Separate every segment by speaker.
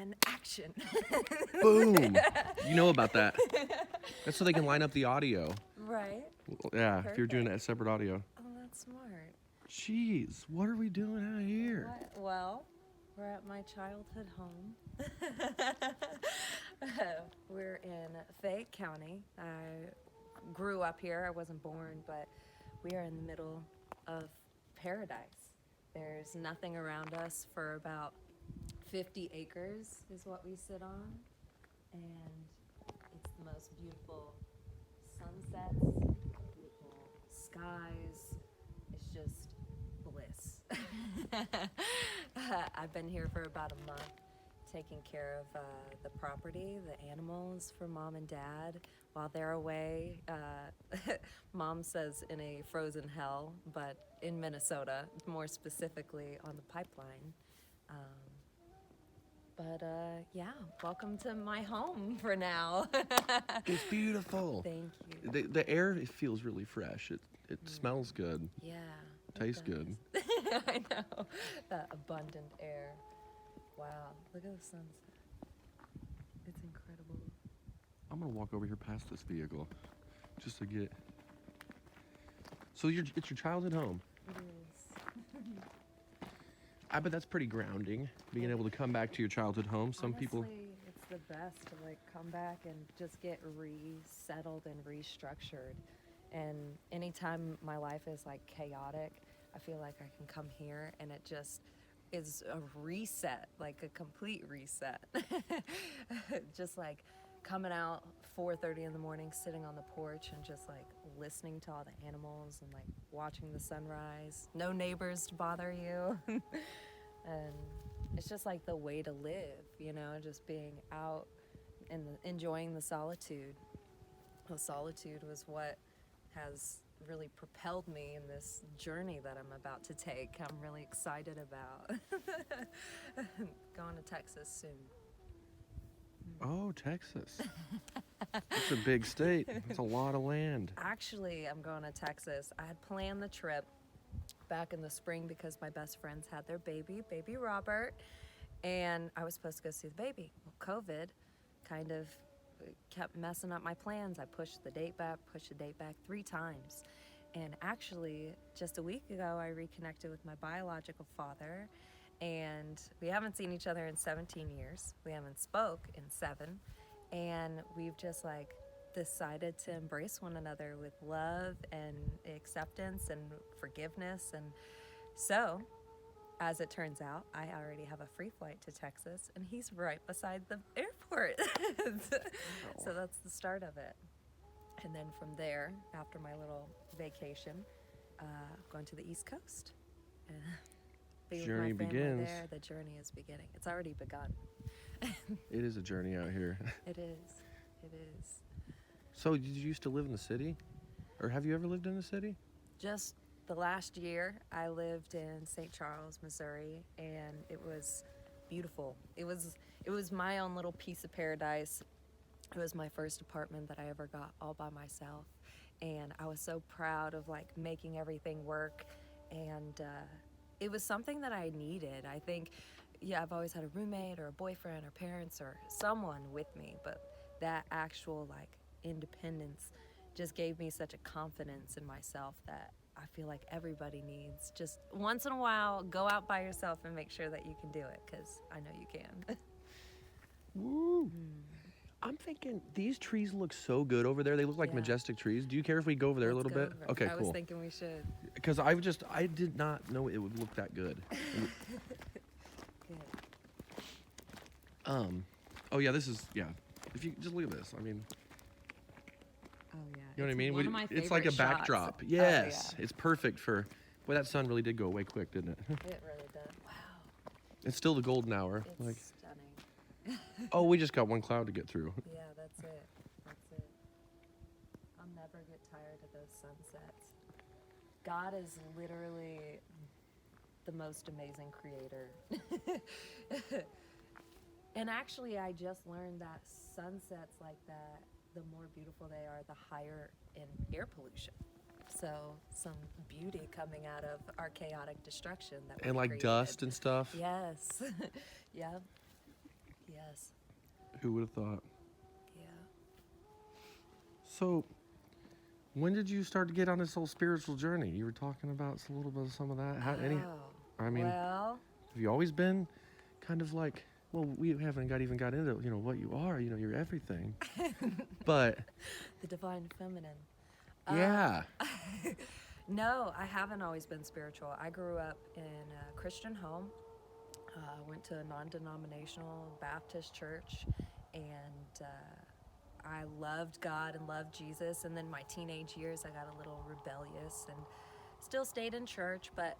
Speaker 1: and action.
Speaker 2: Boom. You know about that. That's so they can line up the audio.
Speaker 1: Right.
Speaker 2: Yeah, if you're doing that separate audio.
Speaker 1: Oh, that's smart.
Speaker 2: Jeez, what are we doing out here?
Speaker 1: What? Well, we're at my childhood home. We're in Fayette County. I grew up here. I wasn't born, but we are in the middle of paradise. There's nothing around us for about 50 acres is what we sit on. And it's the most beautiful sunsets, beautiful skies. It's just bliss. I've been here for about a month taking care of the property, the animals for mom and dad while they're away. Mom says in a frozen hell, but in Minnesota, more specifically on the pipeline. Yeah, welcome to my home for now.
Speaker 2: It's beautiful.
Speaker 1: Thank you.
Speaker 2: The air, it feels really fresh. It smells good.
Speaker 1: Yeah.
Speaker 2: Tastes good.
Speaker 1: I know. That abundant air. Wow. Look at the sunset. It's incredible.
Speaker 2: I'm going to walk over here past this vehicle just to get... So it's your childhood home.
Speaker 1: It is.
Speaker 2: I bet that's pretty grounding, being able to come back to your childhood home. Some
Speaker 1: Honestly,
Speaker 2: people...
Speaker 1: it's the best to come back and just get resettled and restructured. And anytime my life is chaotic, I feel like I can come here and it just is a reset, a complete reset. Just coming out 4:30 in the morning, sitting on the porch and just listening to all the animals and watching the sunrise. No neighbors to bother you. And it's just the way to live, just being out and enjoying the solitude. The solitude was what has really propelled me in this journey that I'm about to take. I'm really excited about going to Texas soon.
Speaker 2: Oh, Texas. That's a big state. That's a lot of land.
Speaker 1: Actually, I'm going to Texas. I had planned the trip back in the spring because my best friends had their baby Robert, and I was supposed to go see the baby. Well, COVID kind of kept messing up my plans. I pushed the date back 3 times. And actually, just a week ago, I reconnected with my biological father, and we haven't seen each other in 17 years. We haven't spoke in 7, and we've just decided to embrace one another with love and acceptance and forgiveness. And so, as it turns out, I already have a free flight to Texas, and he's right beside the airport. So that's the start of it. And then from there, after my little vacation, going to the East Coast.
Speaker 2: Journey begins.
Speaker 1: There. The journey is beginning. It's already begun.
Speaker 2: It is a journey out here.
Speaker 1: It is. It is.
Speaker 2: So, did you used to live in the city? Or have you ever lived in the city?
Speaker 1: Just the last year, I lived in St. Charles, Missouri, and it was beautiful. It was my own little piece of paradise. It was my first apartment that I ever got all by myself, and I was so proud of making everything work, and it was something that I needed. I think, I've always had a roommate or a boyfriend or parents or someone with me, but that actual independence just gave me such a confidence in myself that I feel like everybody needs. Just once in a while, go out by yourself and make sure that you can do it, because I know you can.
Speaker 2: Woo! I'm thinking these trees look so good over there. They look like majestic trees. Do you care if we go over there a little bit? Okay, cool.
Speaker 1: I was thinking we should.
Speaker 2: Because I did not know it would look that good.
Speaker 1: Good.
Speaker 2: Oh yeah, this is, if you just look at this, I mean.
Speaker 1: Oh yeah.
Speaker 2: You know what I mean?
Speaker 1: One of my
Speaker 2: It's like a
Speaker 1: favorite
Speaker 2: backdrop.
Speaker 1: shots.
Speaker 2: Yes,
Speaker 1: Oh, yeah.
Speaker 2: it's perfect for. Boy, that sun really did go away quick, didn't it?
Speaker 1: It really does. Wow.
Speaker 2: It's still the golden hour.
Speaker 1: It's stunning.
Speaker 2: Oh, we just got one cloud to get through.
Speaker 1: Yeah, that's it. That's it. I'll never get tired of those sunsets. God is literally the most amazing creator. And actually, I just learned that sunsets like that, the more beautiful they are, the higher in air pollution. So some beauty coming out of our chaotic destruction that
Speaker 2: And
Speaker 1: we've
Speaker 2: like
Speaker 1: created.
Speaker 2: dust and stuff.
Speaker 1: Yes. Yeah. Yes.
Speaker 2: Who would have thought?
Speaker 1: Yeah.
Speaker 2: So, when did you start to get on this whole spiritual journey? You were talking about a little bit of some of that. I mean,
Speaker 1: well,
Speaker 2: have you always been kind of like, well, we haven't even got into, what you are, you're everything. But
Speaker 1: the divine feminine.
Speaker 2: yeah.
Speaker 1: No, I haven't always been spiritual. I grew up in a Christian home. Went to a non-denominational Baptist church, and I loved God and loved Jesus. And then my teenage years, I got a little rebellious and still stayed in church. But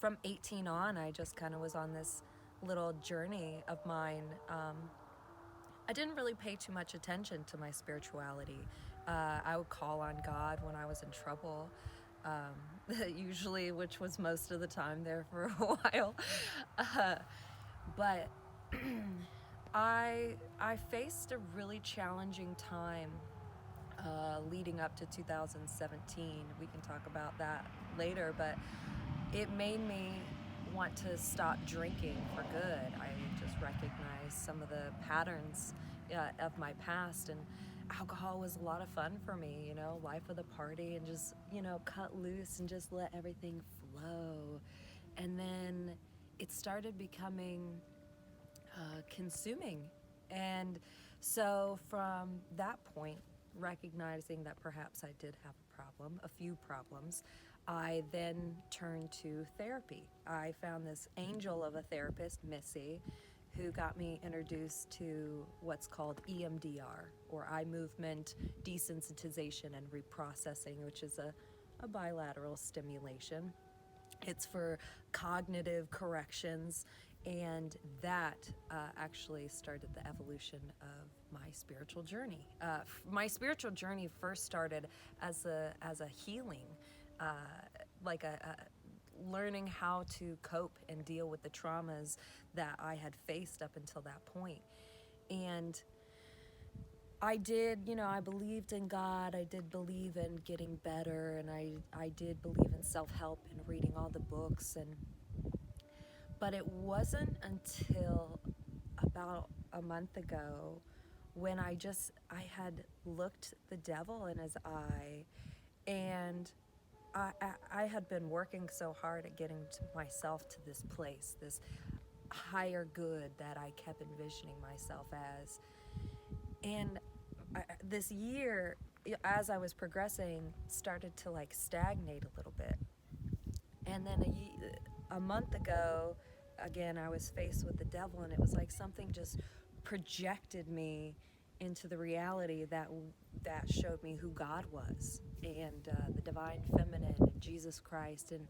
Speaker 1: from 18 on, I just kind of was on this little journey of mine. I didn't really pay too much attention to my spirituality. I would call on God when I was in trouble, usually, which was most of the time there for a while. But I faced a really challenging time leading up to 2017. We can talk about that later, but it made me want to stop drinking for good. I just recognized some of the patterns of my past, and alcohol was a lot of fun for me, life of the party, and just, cut loose and just let everything flow. And then it started becoming consuming. And so from that point, recognizing that perhaps I did have a few problems, I then turned to therapy. I found this angel of a therapist, Missy, who got me introduced to what's called EMDR, or eye movement desensitization and reprocessing, which is a bilateral stimulation. It's for cognitive corrections, and that actually started the evolution of my spiritual journey. My spiritual journey first started as a healing, like a learning how to cope and deal with the traumas that I had faced up until that point. And I did, I believed in God, I did believe in getting better, and I did believe in self-help and reading all the books, but it wasn't until about a month ago when I had looked the devil in his eye, and I had been working so hard at getting myself to this place, this higher good that I kept envisioning myself as. And this year, as I was progressing, started to stagnate a little bit. And then a month ago, again, I was faced with the devil, and it was like something just projected me into the reality that showed me who God was, and the divine feminine, and Jesus Christ. And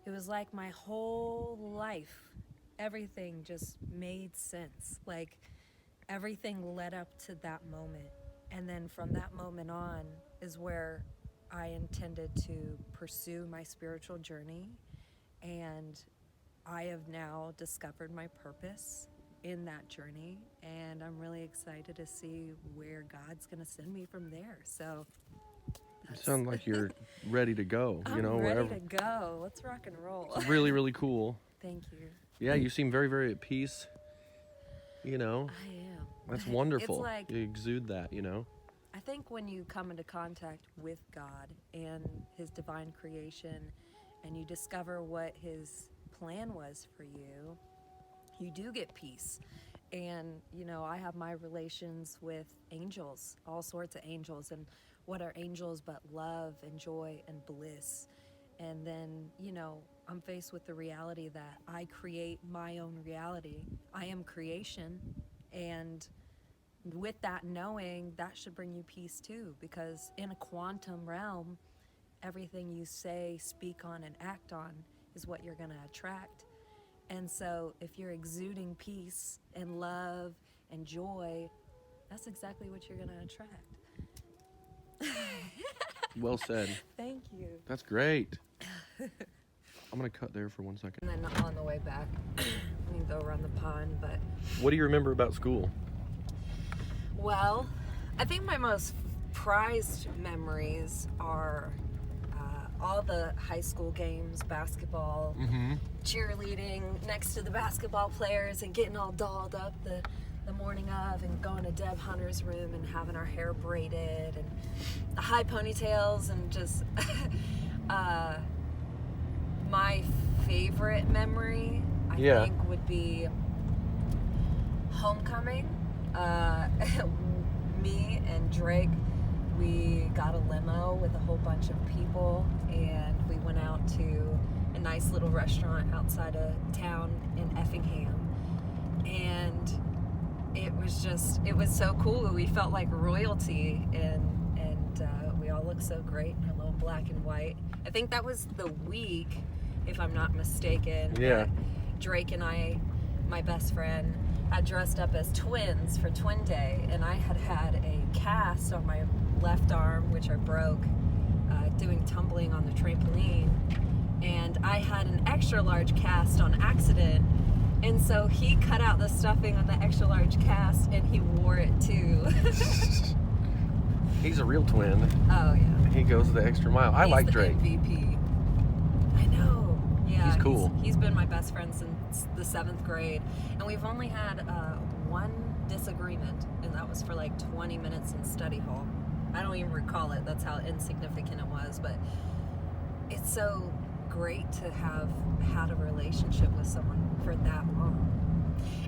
Speaker 1: it was like my whole life, everything just made sense. Like everything led up to that moment. And then from that moment on is where I intended to pursue my spiritual journey. And I have now discovered my purpose in that journey, and I'm really excited to see where God's gonna send me from there. So
Speaker 2: you sound like you're ready to go.
Speaker 1: I'm ready to go. Let's rock and roll.
Speaker 2: It's really, really cool.
Speaker 1: Thank you.
Speaker 2: Yeah, you seem very, very at peace.
Speaker 1: I am.
Speaker 2: That's wonderful.
Speaker 1: It's like,
Speaker 2: you exude that.
Speaker 1: I think when you come into contact with God and His divine creation, and you discover what His plan was for you, you do get peace. And I have my relations with angels, all sorts of angels, and what are angels but love and joy and bliss. And then I'm faced with the reality that I create my own reality. I am creation, and with that knowing, that should bring you peace too, because in a quantum realm, everything you say, speak on, and act on is what you're going to attract. And so if you're exuding peace and love and joy, that's exactly what you're going to attract.
Speaker 2: Well said.
Speaker 1: Thank you.
Speaker 2: That's great. I'm going to cut there for 1 second.
Speaker 1: And then on the way back, we can go around the pond. But
Speaker 2: what do you remember about school?
Speaker 1: Well, I think my most prized memories are all the high school games, basketball, cheerleading next to the basketball players and getting all dolled up the morning of and going to Deb Hunter's room and having our hair braided and the high ponytails and just my favorite memory I think would be homecoming. Me and Drake, we got a limo with a whole bunch of people and we went out to a nice little restaurant outside of town in Effingham, and it was so cool. We felt like royalty, and we all looked so great in our little black and white. I think that was the week, if I'm not mistaken, that Drake and I, my best friend, had dressed up as twins for Twin Day, and I had a cast on my left arm, which I broke doing tumbling on the trampoline, and I had an extra large cast on accident, and so he cut out the stuffing on the extra large cast and he wore it too.
Speaker 2: He's a real twin.
Speaker 1: Oh yeah.
Speaker 2: He goes the extra mile. I like Drake.
Speaker 1: MVP. I know. Yeah.
Speaker 2: He's cool.
Speaker 1: He's been my best friend since the 7th grade, and we've only had one disagreement, and that was for like 20 minutes in study hall. I don't even recall it. That's how insignificant it was, but it's so great to have had a relationship with someone for that long.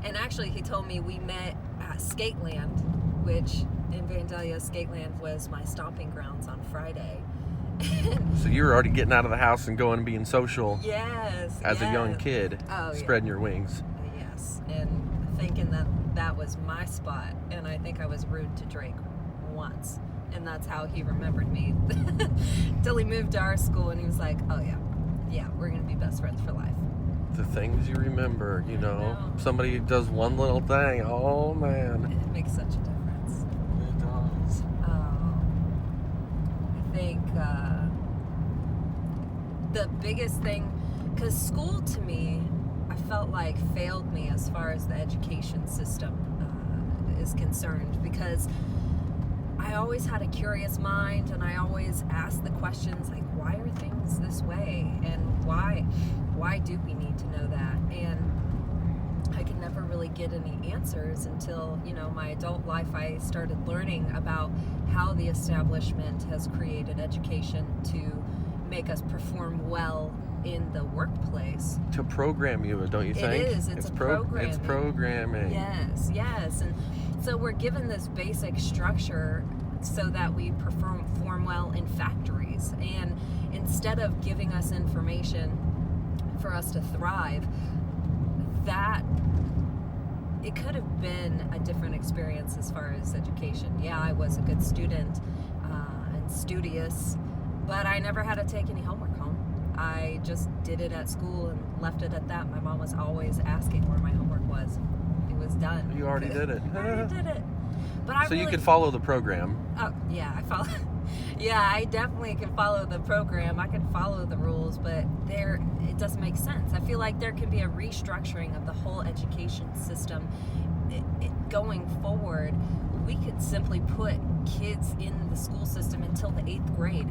Speaker 1: And actually, he told me we met at Skateland, which in Vandalia, Skateland was my stomping grounds on Friday.
Speaker 2: So you were already getting out of the house and going and being social.
Speaker 1: Yes.
Speaker 2: As a young kid, spreading your wings.
Speaker 1: Yes, and thinking that was my spot, and I think I was rude to Drake once, and that's how he remembered me. Till he moved to our school, and he was like, "Oh yeah, we're gonna be best friends for life."
Speaker 2: The things you remember, you know. Somebody does one little thing. Oh man,
Speaker 1: it makes such a difference.
Speaker 2: It does.
Speaker 1: I think the biggest thing, because school to me, I felt like failed me as far as the education system is concerned, because I always had a curious mind, and I always asked the questions like, why are things this way, and why do we need to know that? And I could never really get any answers until, my adult life. I started learning about how the establishment has created education to make us perform well in the workplace. To
Speaker 2: program you, don't you think?
Speaker 1: It is. It's programming.
Speaker 2: It's programming.
Speaker 1: Yes. And so we're given this basic structure so that we perform well in factories. And instead of giving us information for us to thrive, that it could have been a different experience as far as education. Yeah, I was a good student and studious, but I never had to take any homework home. I just did it at school and left it at that. My mom was always asking where my homework was. It was done.
Speaker 2: You already did it.
Speaker 1: I already did it. But
Speaker 2: so you could follow the program.
Speaker 1: Oh, yeah, I follow. Yeah, I definitely can follow the program. I can follow the rules, but it doesn't make sense. I feel like there can be a restructuring of the whole education system. Going forward, we could simply put kids in the school system until the 8th grade,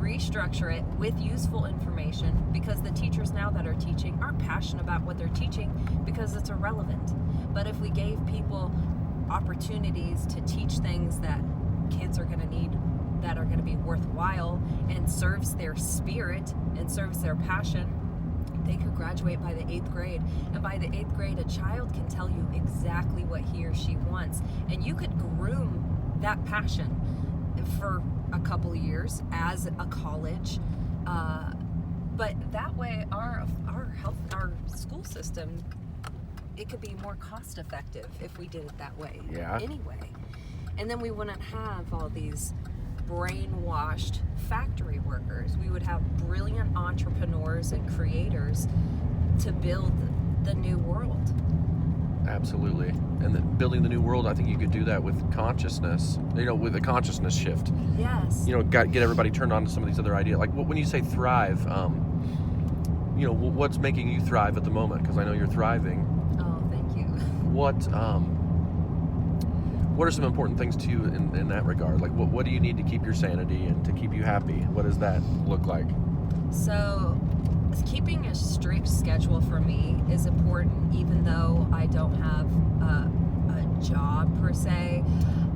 Speaker 1: restructure it with useful information, because the teachers now that are teaching aren't passionate about what they're teaching because it's irrelevant. But if we gave people opportunities to teach things that kids are going to need, that are going to be worthwhile and serves their spirit and serves their passion, they could graduate by the 8th grade. And by the 8th grade, a child can tell you exactly what he or she wants. And you could groom that passion for a couple of years as a college. But that way, our school system, it could be more cost effective if we did it that way.
Speaker 2: Yeah.
Speaker 1: Anyway. And then we wouldn't have all these brainwashed factory workers. We would have brilliant entrepreneurs and creators to build the new world.
Speaker 2: Absolutely. And then building the new world, I think you could do that with consciousness, with a consciousness shift.
Speaker 1: Yes.
Speaker 2: Get everybody turned on to some of these other ideas. Like when you say thrive, what's making you thrive at the moment? Because I know you're thriving.
Speaker 1: Oh, thank you.
Speaker 2: What are some important things to you in that regard? Like what do you need to keep your sanity and to keep you happy? What does that look like?
Speaker 1: So keeping a strict schedule for me is important, even though I don't have a job per se.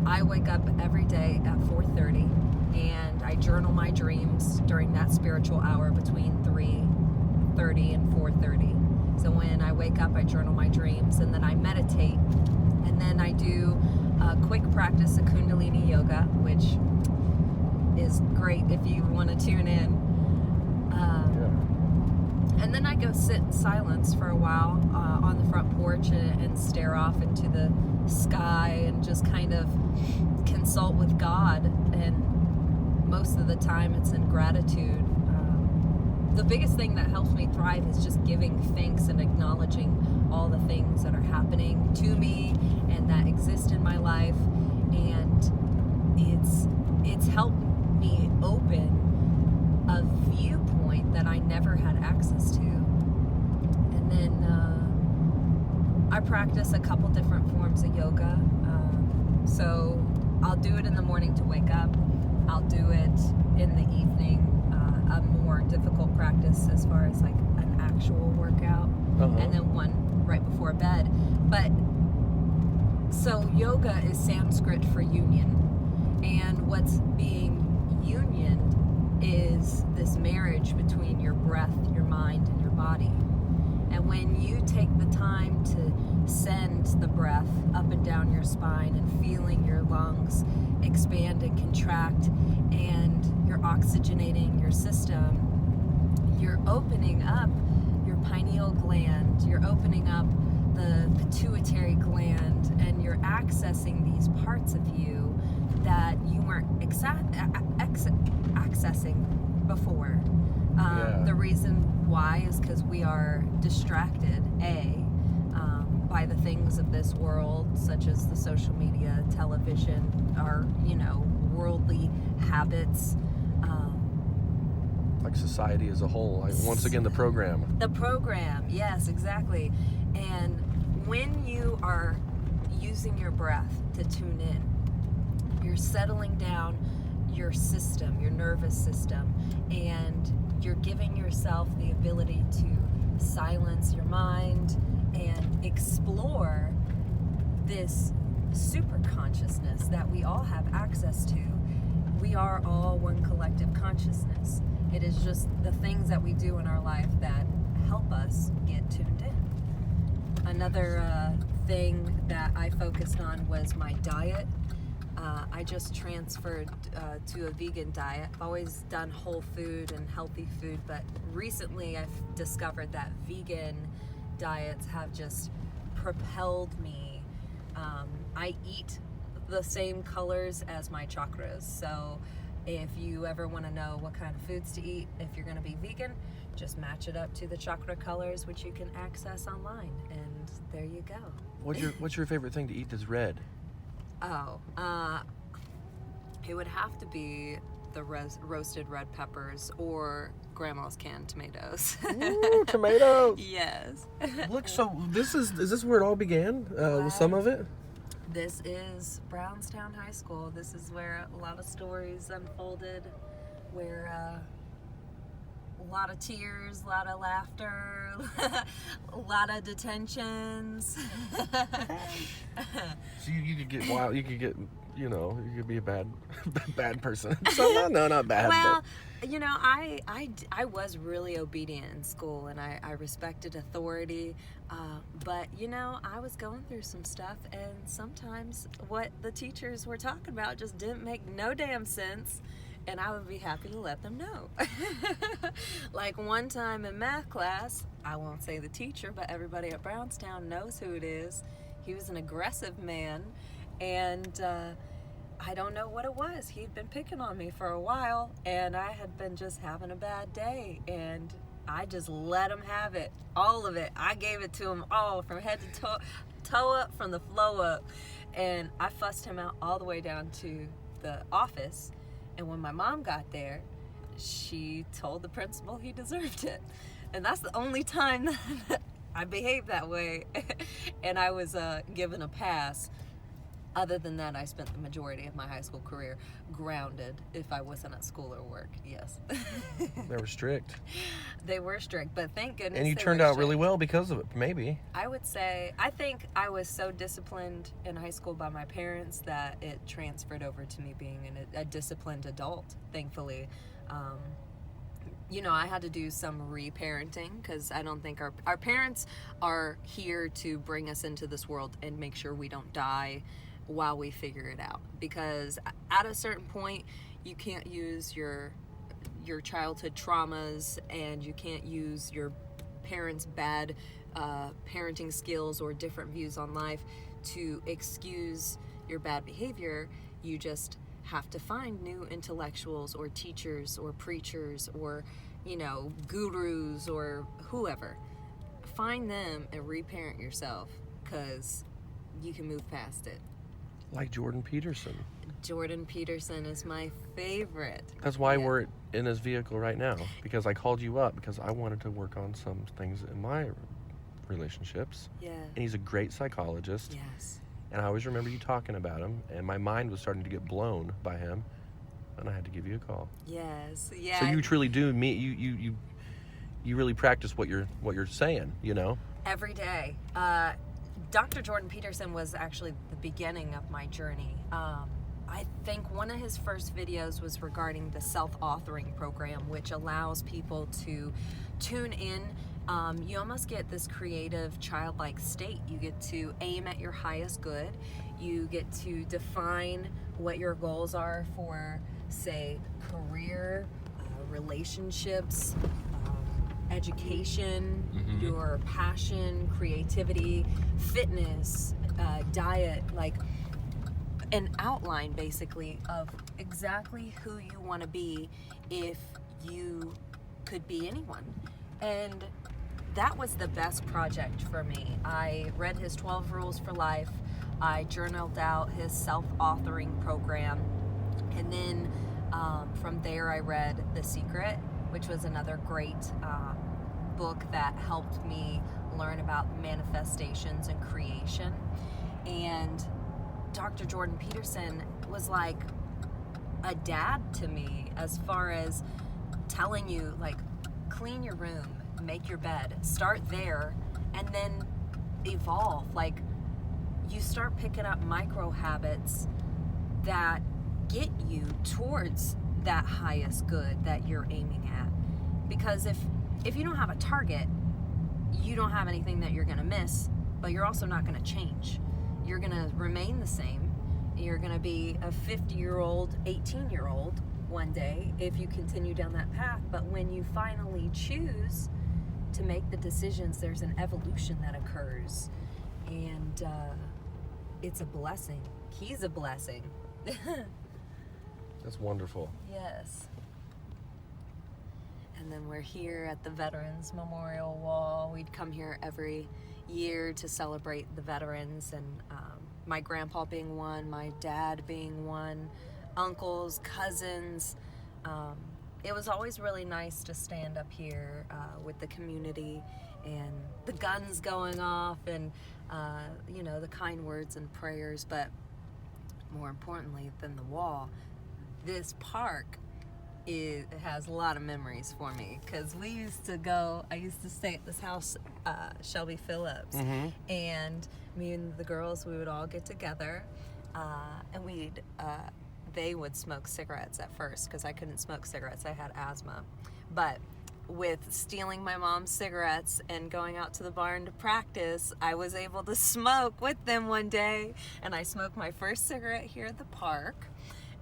Speaker 1: I wake up every day at 4:30 and I journal my dreams during that spiritual hour between 3:30 and 4:30. So when I wake up, I journal my dreams, and then I meditate, and then I do a quick practice of Kundalini yoga, which is great if you want to tune in. And then I go sit in silence for a while on the front porch and stare off into the sky and just kind of consult with God. And most of the time it's in gratitude. The biggest thing that helps me thrive is just giving thanks and acknowledging all the things that are happening to me and that exist in my life. And it's helped me open a viewpoint that I never had access to. And then I practice a couple different forms of yoga. So I'll do it in the morning to wake up. I'll do it in the evening, a more difficult practice as far as like an actual workout, and then one right before bed. But so yoga is Sanskrit for union, and what's being union is this marriage between your breath, your mind, and your body. And when you take the time to send the breath up and down your spine and feeling your lungs expand and contract, and you're oxygenating your system, you're opening up your pineal gland, you're opening up the pituitary gland, and you're accessing these parts of you that you weren't accessing before. The reason why is because we are distracted, by the things of this world, such as the social media, television, our, worldly habits.
Speaker 2: Like society as a whole. Like, once again, the program.
Speaker 1: The program, yes, exactly. And when you are using your breath to tune in, you're settling down your system, your nervous system, and you're giving yourself the ability to silence your mind and explore this super consciousness that we all have access to. We are all one collective consciousness. It is just the things that we do in our life that help us get tuned in. Another thing that I focused on was my diet. I just transferred to a vegan diet. I've always done whole food and healthy food, but recently I've discovered that vegan diets have just propelled me. I eat the same colors as my chakras. So if you ever want to know what kind of foods to eat, if you're going to be vegan, just match it up to the chakra colors, which you can access online. And there you go.
Speaker 2: What's your favorite thing to eat that's red?
Speaker 1: It would have to be the roasted red peppers or grandma's canned tomatoes.
Speaker 2: Ooh, tomatoes!
Speaker 1: Yes.
Speaker 2: Look, so is this where it all began? With some of it?
Speaker 1: This is Brownstown High School. This is where a lot of stories unfolded, where a lot of tears, a lot of laughter, a lot of detentions.
Speaker 2: So you could get wild. You could get, you could be a bad person. So no, not bad.
Speaker 1: Well, I was really obedient in school, and I respected authority. But I was going through some stuff, and sometimes what the teachers were talking about just didn't make no damn sense. And I would be happy to let them know. Like one time in math class, I won't say the teacher, but everybody at Brownstown knows who it is. He was an aggressive man, and I don't know what it was. He'd been picking on me for a while, and I had been just having a bad day, and I just let him have it, all of it. I gave it to him all, from head to toe up, from the flow up, and I fussed him out all the way down to the office. And when my mom got there, she told the principal he deserved it. And that's the only time that I behaved that way. And I was given a pass. Other than that, I spent the majority of my high school career grounded if I wasn't at school or work. Yes.
Speaker 2: They were strict.
Speaker 1: They were strict, but thank goodness
Speaker 2: And you
Speaker 1: they
Speaker 2: turned
Speaker 1: were
Speaker 2: out really
Speaker 1: strict.
Speaker 2: well because of it, maybe.
Speaker 1: I would say, I think I was so disciplined in high school by my parents that it transferred over to me being a disciplined adult, thankfully. You know, I had to do some reparenting because I don't think our parents are here to bring us into this world and make sure we don't die while we figure it out. Because at a certain point, you can't use your childhood traumas, and you can't use your parents' bad parenting skills or different views on life to excuse your bad behavior. You just have to find new intellectuals or teachers or preachers or, you know, gurus or whoever. Find them and reparent yourself, because you can move past it.
Speaker 2: Like Jordan Peterson.
Speaker 1: Jordan Peterson is my favorite.
Speaker 2: That's why we're in this vehicle right now, because I called you up because I wanted to work on some things in my relationships.
Speaker 1: Yeah.
Speaker 2: And he's a great psychologist.
Speaker 1: Yes.
Speaker 2: And I always remember you talking about him, and my mind was starting to get blown by him, and I had to give you a call.
Speaker 1: Yes. Yeah.
Speaker 2: So you truly do you really practice what you're saying, you know?
Speaker 1: Every day. Dr. Jordan Peterson was actually the beginning of my journey. I think one of his first videos was regarding the self-authoring program, which allows people to tune in. You almost get this creative, childlike state. You get to aim at your highest good. You get to define what your goals are for, say, career, relationships, education, your passion, creativity, fitness, diet, like an outline basically of exactly who you want to be if you could be anyone. And that was the best project for me. I read his 12 Rules for Life. I journaled out his self-authoring program. And then from there I read The Secret, which was another great book that helped me learn about manifestations and creation. And Dr. Jordan Peterson was like a dad to me, as far as telling you, like, clean your room, make your bed, start there, and then evolve. Like, you start picking up micro habits that get you towards that highest good that you're aiming at. Because if you don't have a target, you don't have anything that you're gonna miss, but you're also not gonna change. You're gonna remain the same. You're gonna be a 50-year-old, 18-year-old one day if you continue down that path. But when you finally choose to make the decisions, there's an evolution that occurs. And it's a blessing. He's a blessing.
Speaker 2: That's wonderful.
Speaker 1: Yes. And then we're here at the Veterans Memorial Wall. We'd come here every year to celebrate the veterans, and my grandpa being one, my dad being one, uncles, cousins. It was always really nice to stand up here with the community and the guns going off and, you know, the kind words and prayers. But more importantly than the wall, this park has a lot of memories for me, because I used to stay at this house, Shelby Phillips, and me and the girls, we would all get together, and they would smoke cigarettes at first, because I couldn't smoke cigarettes, I had asthma, but with stealing my mom's cigarettes and going out to the barn to practice, I was able to smoke with them one day, and I smoked my first cigarette here at the park.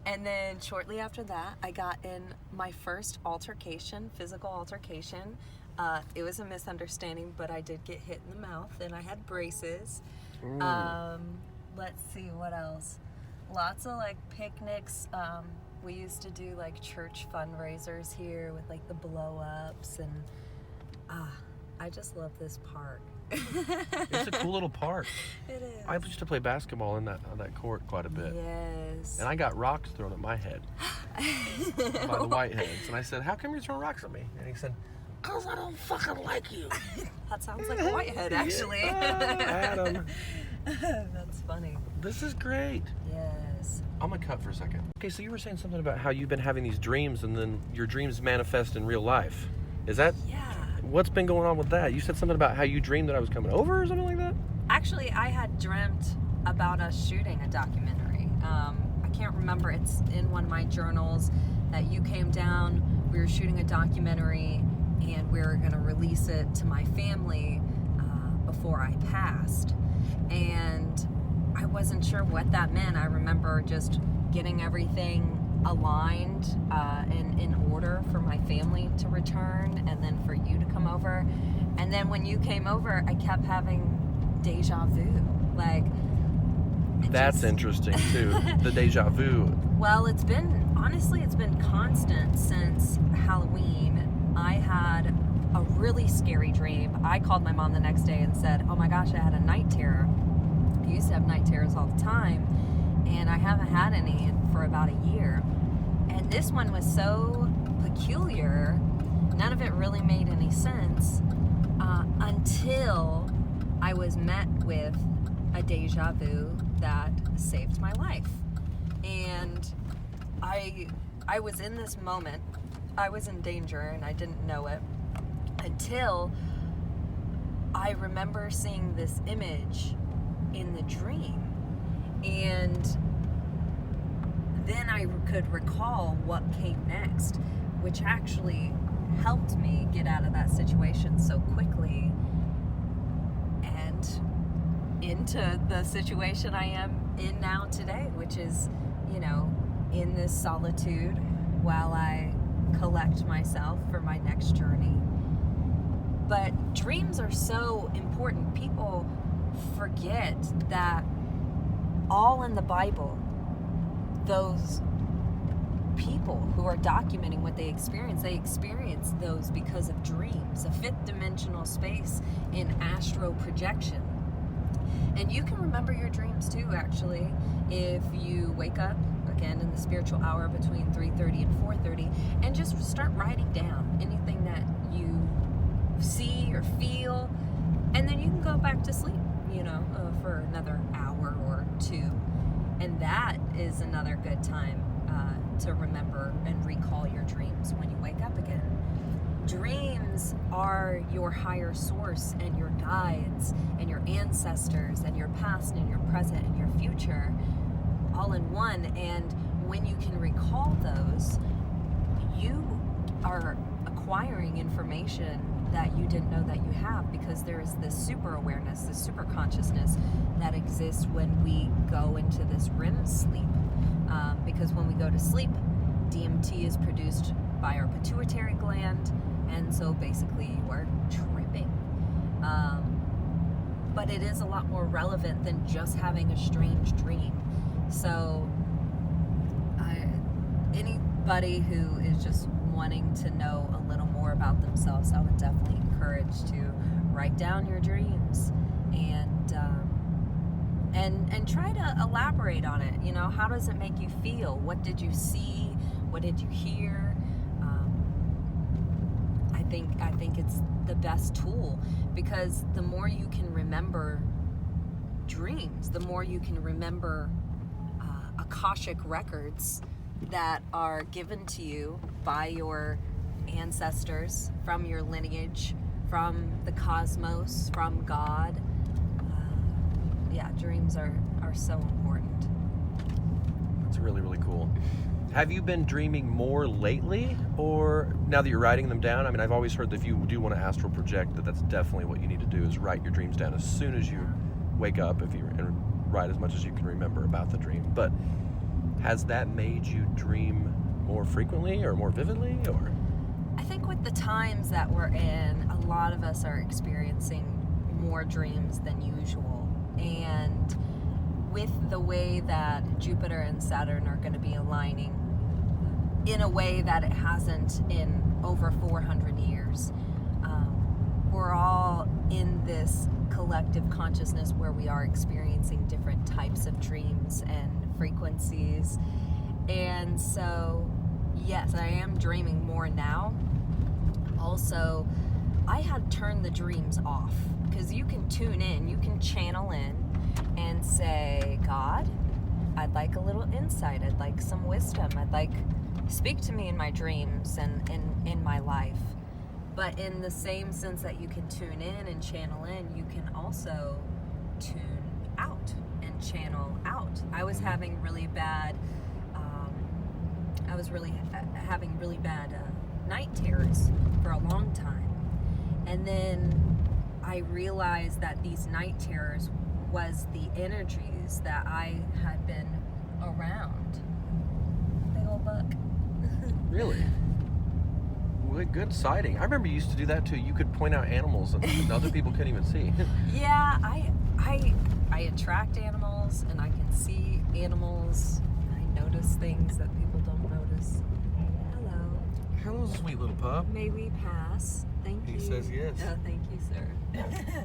Speaker 1: And then shortly after that, I got in my first physical altercation. It was a misunderstanding, but I did get hit in the mouth, and I had braces. Let's see, what else? Lots of, like, picnics. We used to do, like, church fundraisers here with, like, the blow-ups, and I just love this park.
Speaker 2: It's a cool little park.
Speaker 1: It is.
Speaker 2: I used to play basketball in that court quite a bit.
Speaker 1: Yes.
Speaker 2: And I got rocks thrown at my head by the Whiteheads. And I said, "How come you're throwing rocks at me?" And he said, "'Cause I don't fucking like you."
Speaker 1: That sounds like a Whitehead, actually.
Speaker 2: Adam.
Speaker 1: That's funny.
Speaker 2: This is great.
Speaker 1: Yes.
Speaker 2: I'm gonna cut for a second. Okay, so you were saying something about how you've been having these dreams and then your dreams manifest in real life. Is that?
Speaker 1: Yeah.
Speaker 2: What's been going on with that? You said something about how you dreamed that I was coming over or something like that?
Speaker 1: Actually, I had dreamt about us shooting a documentary. I can't remember. It's in one of my journals that you came down. We were shooting a documentary and we were going to release it to my family before I passed. And I wasn't sure what that meant. I remember just getting everything aligned in order for my family to return and then for you to come over. And then when you came over, I kept having deja vu. Like,
Speaker 2: that's interesting too. The deja vu.
Speaker 1: Well, it's been constant since Halloween. I had a really scary dream. I called my mom the next day and said, oh my gosh, I had a night terror. I used to have night terrors all the time, and I haven't had any for about a year. And this one was so peculiar, none of it really made any sense until I was met with a deja vu that saved my life. And I was in this moment, I was in danger and I didn't know it until I remember seeing this image in the dream. And then I could recall what came next, which actually helped me get out of that situation so quickly and into the situation I am in now today, which is, in this solitude while I collect myself for my next journey. But dreams are so important. People forget that all in the Bible, those people who are documenting what they experience those because of dreams, a fifth dimensional space in astral projection. And you can remember your dreams too, actually, if you wake up again in the spiritual hour between 3:30 and 4:30 and just start writing down anything that you see or feel, and then you can go back to sleep, for another hour or two. And that is another good time to remember and recall your dreams when you wake up again. Dreams are your higher source and your guides and your ancestors and your past and your present and your future all in one. And when you can recall those, you are acquiring information that you didn't know that you have, because there is this super awareness, this super consciousness that exists when we go into this REM sleep. Because when we go to sleep, DMT is produced by our pituitary gland, and so basically you are tripping. But it is a lot more relevant than just having a strange dream. So anybody who is just wanting to know a little more about themselves, I would definitely encourage to write down your dreams and try to elaborate on it. How does it make you feel? What did you see? What did you hear? I think it's the best tool, because the more you can remember dreams, the more you can remember Akashic records that are given to you by your ancestors, from your lineage, from the cosmos, from God. Dreams are so important.
Speaker 2: That's really, really cool. Have you been dreaming more lately, or now that you're writing them down? I mean, I've always heard that if you do want to astral project, that's definitely what you need to do, is write your dreams down as soon as you wake up, and write as much as you can remember about the dream. But has that made you dream more frequently or more vividly, or?
Speaker 1: I think with the times that we're in, a lot of us are experiencing more dreams than usual. And with the way that Jupiter and Saturn are going to be aligning in a way that it hasn't in over 400 years, we're all in this collective consciousness where we are experiencing different types of dreams and frequencies. And so, yes, I am dreaming more now. Also, I had turned the dreams off, because you can tune in, you can channel in, and say, God, I'd like a little insight. I'd like some wisdom. I'd like, speak to me in my dreams and in my life. But in the same sense that you can tune in and channel in, you can also tune out and channel out. I was having really bad, having really bad night terrors for a long time. And then I realized that these night terrors was the energies that I had been around. Big old buck.
Speaker 2: Really? Well, good sighting. I remember you used to do that too. You could point out animals and other people couldn't even see.
Speaker 1: Yeah, I attract animals and I can see animals. I notice things that people don't notice. Hello.
Speaker 2: Hello, sweet little pup.
Speaker 1: May we pass? Thank you.
Speaker 2: He says yes.
Speaker 1: Oh, thank you, sir.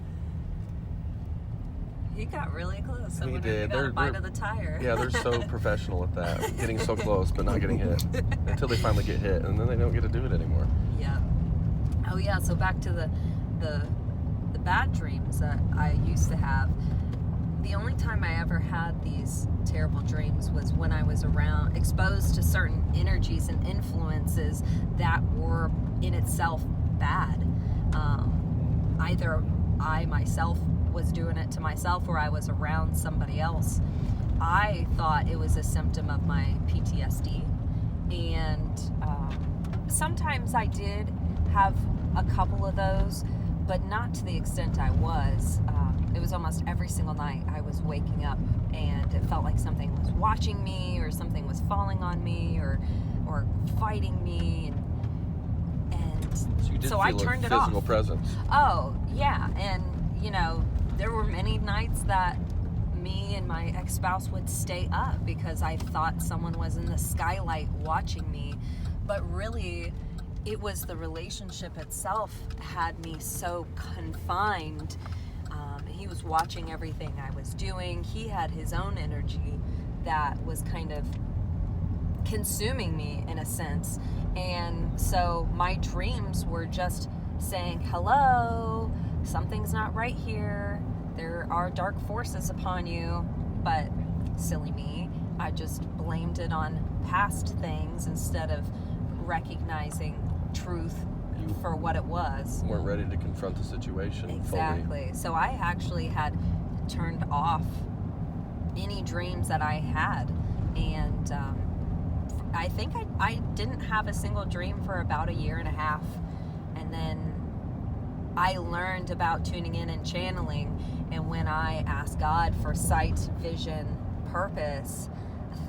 Speaker 1: He got really close.
Speaker 2: He did.
Speaker 1: Got a bite of the tire.
Speaker 2: Yeah, they're so professional at that. Getting so close, but not getting hit. Until they finally get hit, and then they don't get to do it anymore.
Speaker 1: Yeah. Oh, yeah, so back to the bad dreams that I used to have. The only time I ever had these terrible dreams was when I was exposed to certain energies and influences that were in itself bad. Either I myself was doing it to myself or I was around somebody else. I thought it was a symptom of my PTSD. And sometimes I did have a couple of those, but not to the extent I was. It was almost every single night I was waking up and it felt like something was watching me or something was falling on me or fighting me. And
Speaker 2: So you did feel
Speaker 1: I
Speaker 2: a
Speaker 1: turned it off.
Speaker 2: physical presence.
Speaker 1: Oh, yeah. And, there were many nights that me and my ex-spouse would stay up because I thought someone was in the skylight watching me. But really, it was the relationship itself had me so confined. He was watching everything I was doing. He had his own energy that was kind of consuming me in a sense. And so my dreams were just saying, hello, something's not right here. There are dark forces upon you. But silly me, I just blamed it on past things instead of recognizing truth for what it was.
Speaker 2: You weren't ready to confront the situation
Speaker 1: Exactly.
Speaker 2: fully.
Speaker 1: So I actually had turned off any dreams that I had. And I think I didn't have a single dream for about 1.5 years. And then I learned about tuning in and channeling. And when I asked God for sight, vision, purpose,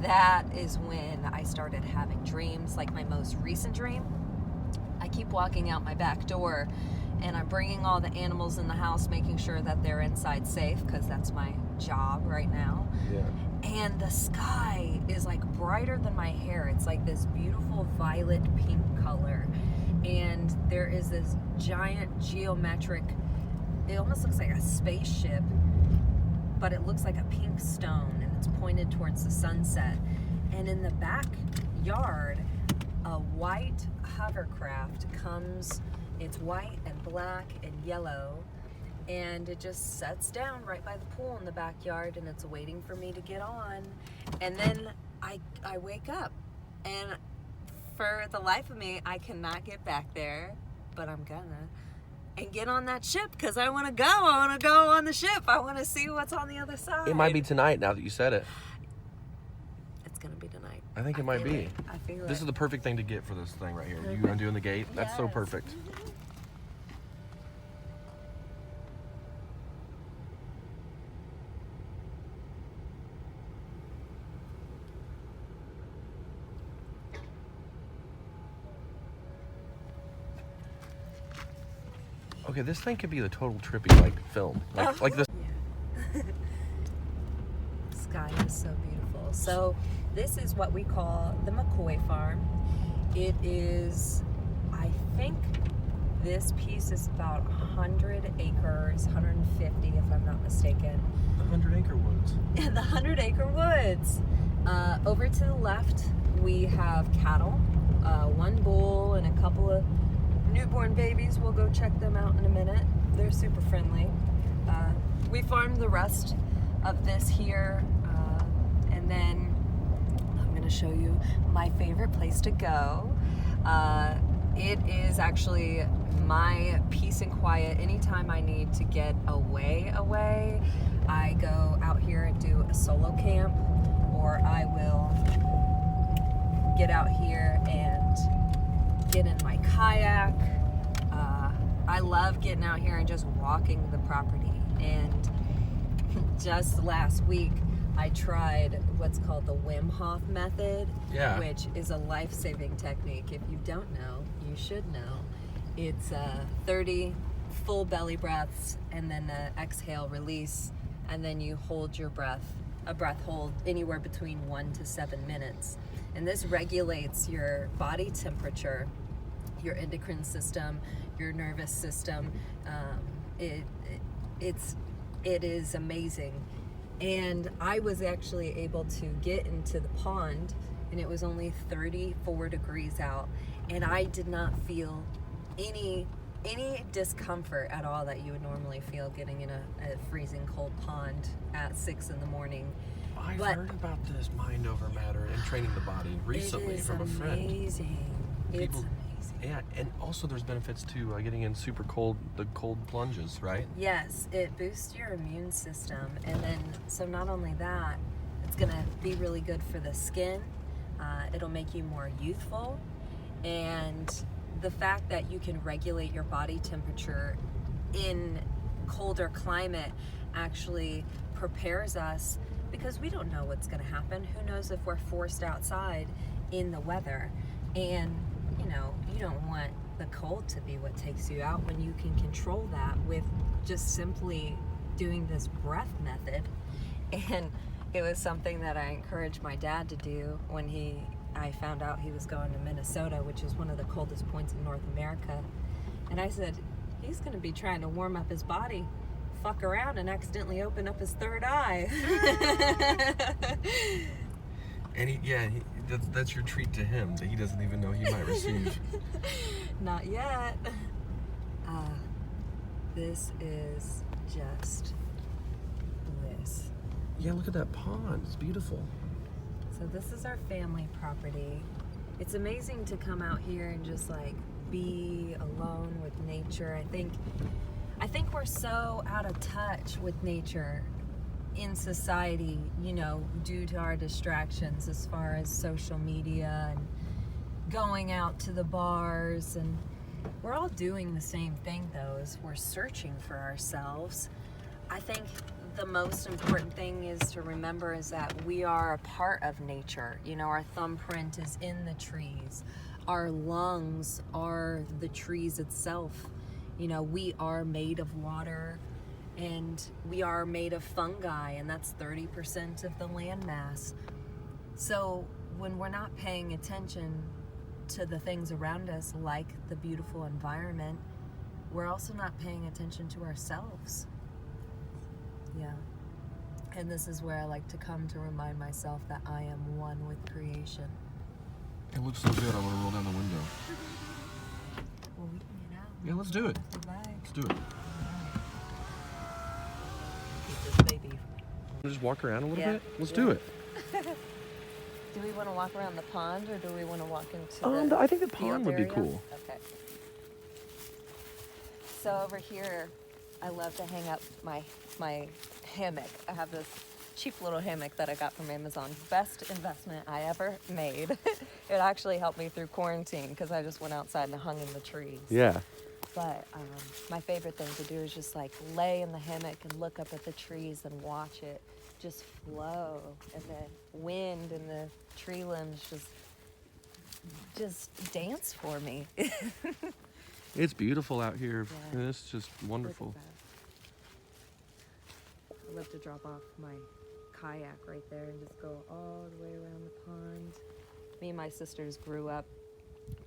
Speaker 1: that is when I started having dreams. Like my most recent dream, I keep walking out my back door and I'm bringing all the animals in the house, making sure that they're inside safe, because that's my job right now.
Speaker 2: Yeah.
Speaker 1: And the sky is like brighter than my hair. It's like this beautiful violet pink color. And there is this giant geometric, it almost looks like a spaceship, but it looks like a pink stone and it's pointed towards the sunset. And in the backyard, a white hovercraft comes. It's white and black and yellow, and it just sets down right by the pool in the backyard, and it's waiting for me to get on. And then I wake up, and for the life of me, I cannot get back there, but I'm gonna, and get on that ship, because I want to go. I want to go on the ship. I want to see what's on the other side.
Speaker 2: It might be tonight now that you said it.
Speaker 1: It's gonna be tonight.
Speaker 2: I think it might
Speaker 1: feel
Speaker 2: be.
Speaker 1: it. I feel it.
Speaker 2: This is the perfect thing to get for this thing right here. You undoing the gate. That's so
Speaker 1: Yes.
Speaker 2: perfect. Okay, this thing could be the total trippy film. Like this.
Speaker 1: Yeah. Sky is so beautiful. So this is what we call the Mccoy Farm. It is, I think this piece is about 100 acres, 150 if I'm not mistaken.
Speaker 2: 100-acre woods.
Speaker 1: The 100-acre woods. Over to the left, we have cattle, one bull and a couple of newborn babies. We'll go check them out in a minute. They're super friendly. We farmed the rest of this here. And then I'm gonna show you my favorite place to go. It is actually my peace and quiet. Anytime I need to get away, I go out here and do a solo camp, or I will get out here and get in my kayak. I love getting out here and just walking the property. And just last week, I tried what's called the Wim Hof Method, which is a life-saving technique. If you don't know, you should know. It's 30 full belly breaths, and then exhale, release, and then you hold your breath, a breath hold anywhere between 1 to 7 minutes. And this regulates your body temperature, your endocrine system, your nervous system. It is amazing. And I was actually able to get into the pond, and it was only 34 degrees out, and I did not feel any discomfort at all that you would normally feel getting in a freezing cold pond at 6 in the morning.
Speaker 2: I've heard about this mind over matter and training the body recently from a friend.
Speaker 1: It's amazing.
Speaker 2: Yeah, and also there's benefits to getting in super cold, the cold plunges, right?
Speaker 1: Yes, it boosts your immune system, and then so not only that, it's gonna be really good for the skin. It'll make you more youthful, and the fact that you can regulate your body temperature in colder climate actually prepares us, because we don't know what's gonna happen. Who knows if we're forced outside in the weather, and you don't want the cold to be what takes you out when you can control that with just simply doing this breath method. And it was something that I encouraged my dad to do when I found out he was going to Minnesota, which is one of the coldest points in North America. And I said, he's going to be trying to warm up his body, fuck around and accidentally open up his third eye.
Speaker 2: And that's your treat to him that he doesn't even know he might receive.
Speaker 1: Not yet. This is just bliss.
Speaker 2: Yeah, look at that pond. It's beautiful.
Speaker 1: So this is our family property. It's amazing to come out here and just like be alone with nature. I think we're so out of touch with nature in society, due to our distractions as far as social media and going out to the bars. And we're all doing the same thing though, is we're searching for ourselves. I think the most important thing is to remember is that we are a part of nature. Our thumbprint is in the trees. Our lungs are the trees itself. We are made of water, and we are made of fungi, and that's 30% of the land mass. So when we're not paying attention to the things around us, like the beautiful environment, we're also not paying attention to ourselves. Yeah. And this is where I like to come to remind myself that I am one with creation.
Speaker 2: It looks so good, I want to roll down the window.
Speaker 1: Well, we can get out.
Speaker 2: Yeah, let's do it.
Speaker 1: Goodbye.
Speaker 2: Let's do it.
Speaker 1: Keep this baby.
Speaker 2: Just walk around a little
Speaker 1: Yeah.
Speaker 2: bit? Let's do it.
Speaker 1: Do we want to walk around the pond, or do we want to walk into
Speaker 2: I think the
Speaker 1: field
Speaker 2: pond would be
Speaker 1: area?
Speaker 2: cool.
Speaker 1: Okay. So over here, I love to hang up my hammock. I have this cheap little hammock that I got from Amazon. Best investment I ever made. It actually helped me through quarantine because I just went outside and hung in the trees.
Speaker 2: Yeah.
Speaker 1: But my favorite thing to do is just like lay in the hammock and look up at the trees and watch it just flow, and the wind and the tree limbs just dance for me.
Speaker 2: It's beautiful out here.
Speaker 1: Yeah.
Speaker 2: It's just wonderful.
Speaker 1: Look at that. I love to drop off my kayak right there and just go all the way around the pond. Me and my sisters grew up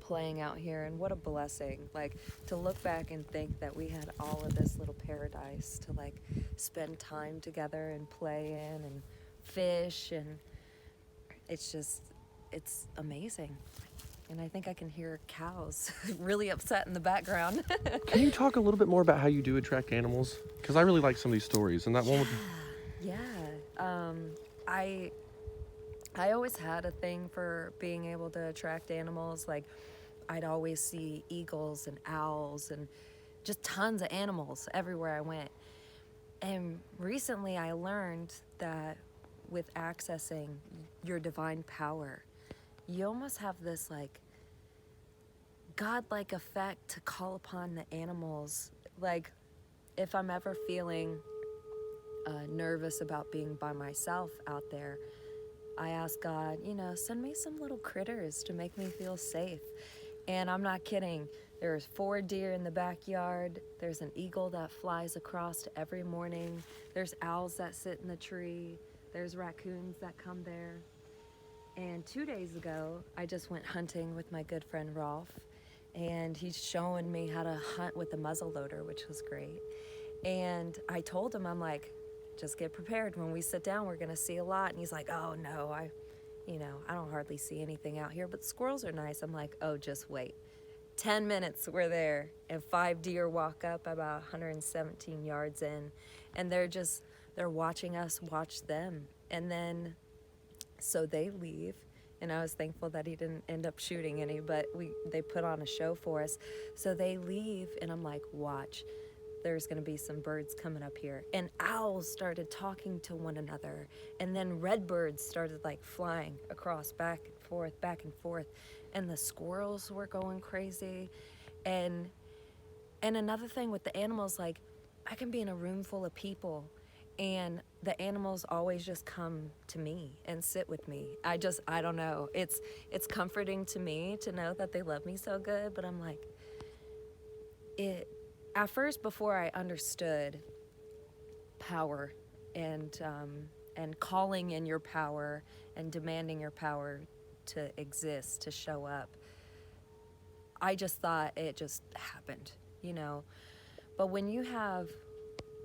Speaker 1: playing out here, and what a blessing, like, to look back and think that we had all of this little paradise to like spend time together and play in and fish, and it's amazing. And I think I can hear cows really upset in the background.
Speaker 2: Can you talk a little bit more about how you do attract animals? Because I really like some of these stories, and that one with...
Speaker 1: Yeah, I always had a thing for being able to attract animals. Like, I'd always see eagles and owls and just tons of animals everywhere I went. And recently I learned that with accessing your divine power, you almost have this like godlike effect to call upon the animals. Like, if I'm ever feeling nervous about being by myself out there, I ask God, send me some little critters to make me feel safe. And I'm not kidding. There's 4 deer in the backyard. There's an eagle that flies across every morning. There's owls that sit in the tree. There's raccoons that come there. And 2 days ago, I just went hunting with my good friend Rolf. And he's showing me how to hunt with a muzzleloader, which was great. And I told him, I'm like, just get prepared. When we sit down, we're going to see a lot. And he's like, oh, no, I don't hardly see anything out here, but squirrels are nice. I'm like, oh, just wait. 10 minutes we're there, and 5 deer walk up about 117 yards in, and they're watching us watch them. And then, so they leave, and I was thankful that he didn't end up shooting any, but they put on a show for us. So they leave, and I'm like, watch. There's going to be some birds coming up here. And owls started talking to one another. And then redbirds started like flying across back and forth. And the squirrels were going crazy. And another thing with the animals, like, I can be in a room full of people and the animals always just come to me and sit with me. I don't know. It's comforting to me to know that they love me so good, but I'm like, at first, before I understood power and calling in your power and demanding your power to exist, to show up, I just thought it just happened, But when you have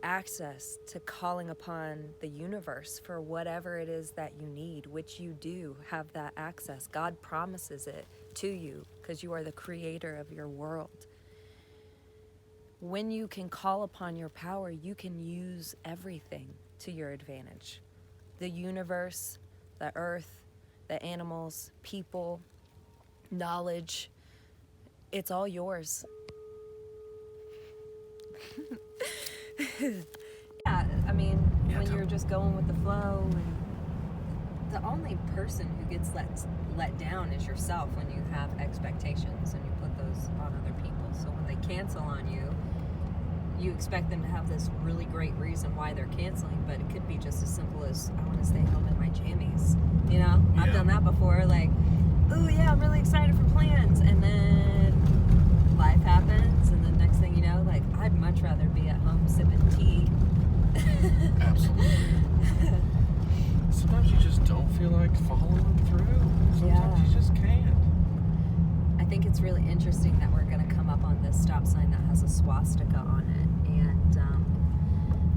Speaker 1: access to calling upon the universe for whatever it is that you need, which you do have that access, God promises it to you because you are the creator of your world. When you can call upon your power, you can use everything to your advantage. The universe, the earth, the animals, people, knowledge, it's all yours. Yeah, I mean, when you're just going with the flow, and the only person who gets let down is yourself when you have expectations and you put those on other people. So when they cancel on you, you expect them to have this really great reason why they're canceling, but it could be just as simple as, I want to stay home in my jammies. I've done that before, like, oh yeah, I'm really excited for plans, and then life happens, and the next thing you know, like, I'd much rather be at home sipping tea.
Speaker 2: Absolutely. Sometimes you just don't feel like following through. Sometimes you just can't.
Speaker 1: I think it's really interesting that we're going to come up on this stop sign that has a swastika on it, and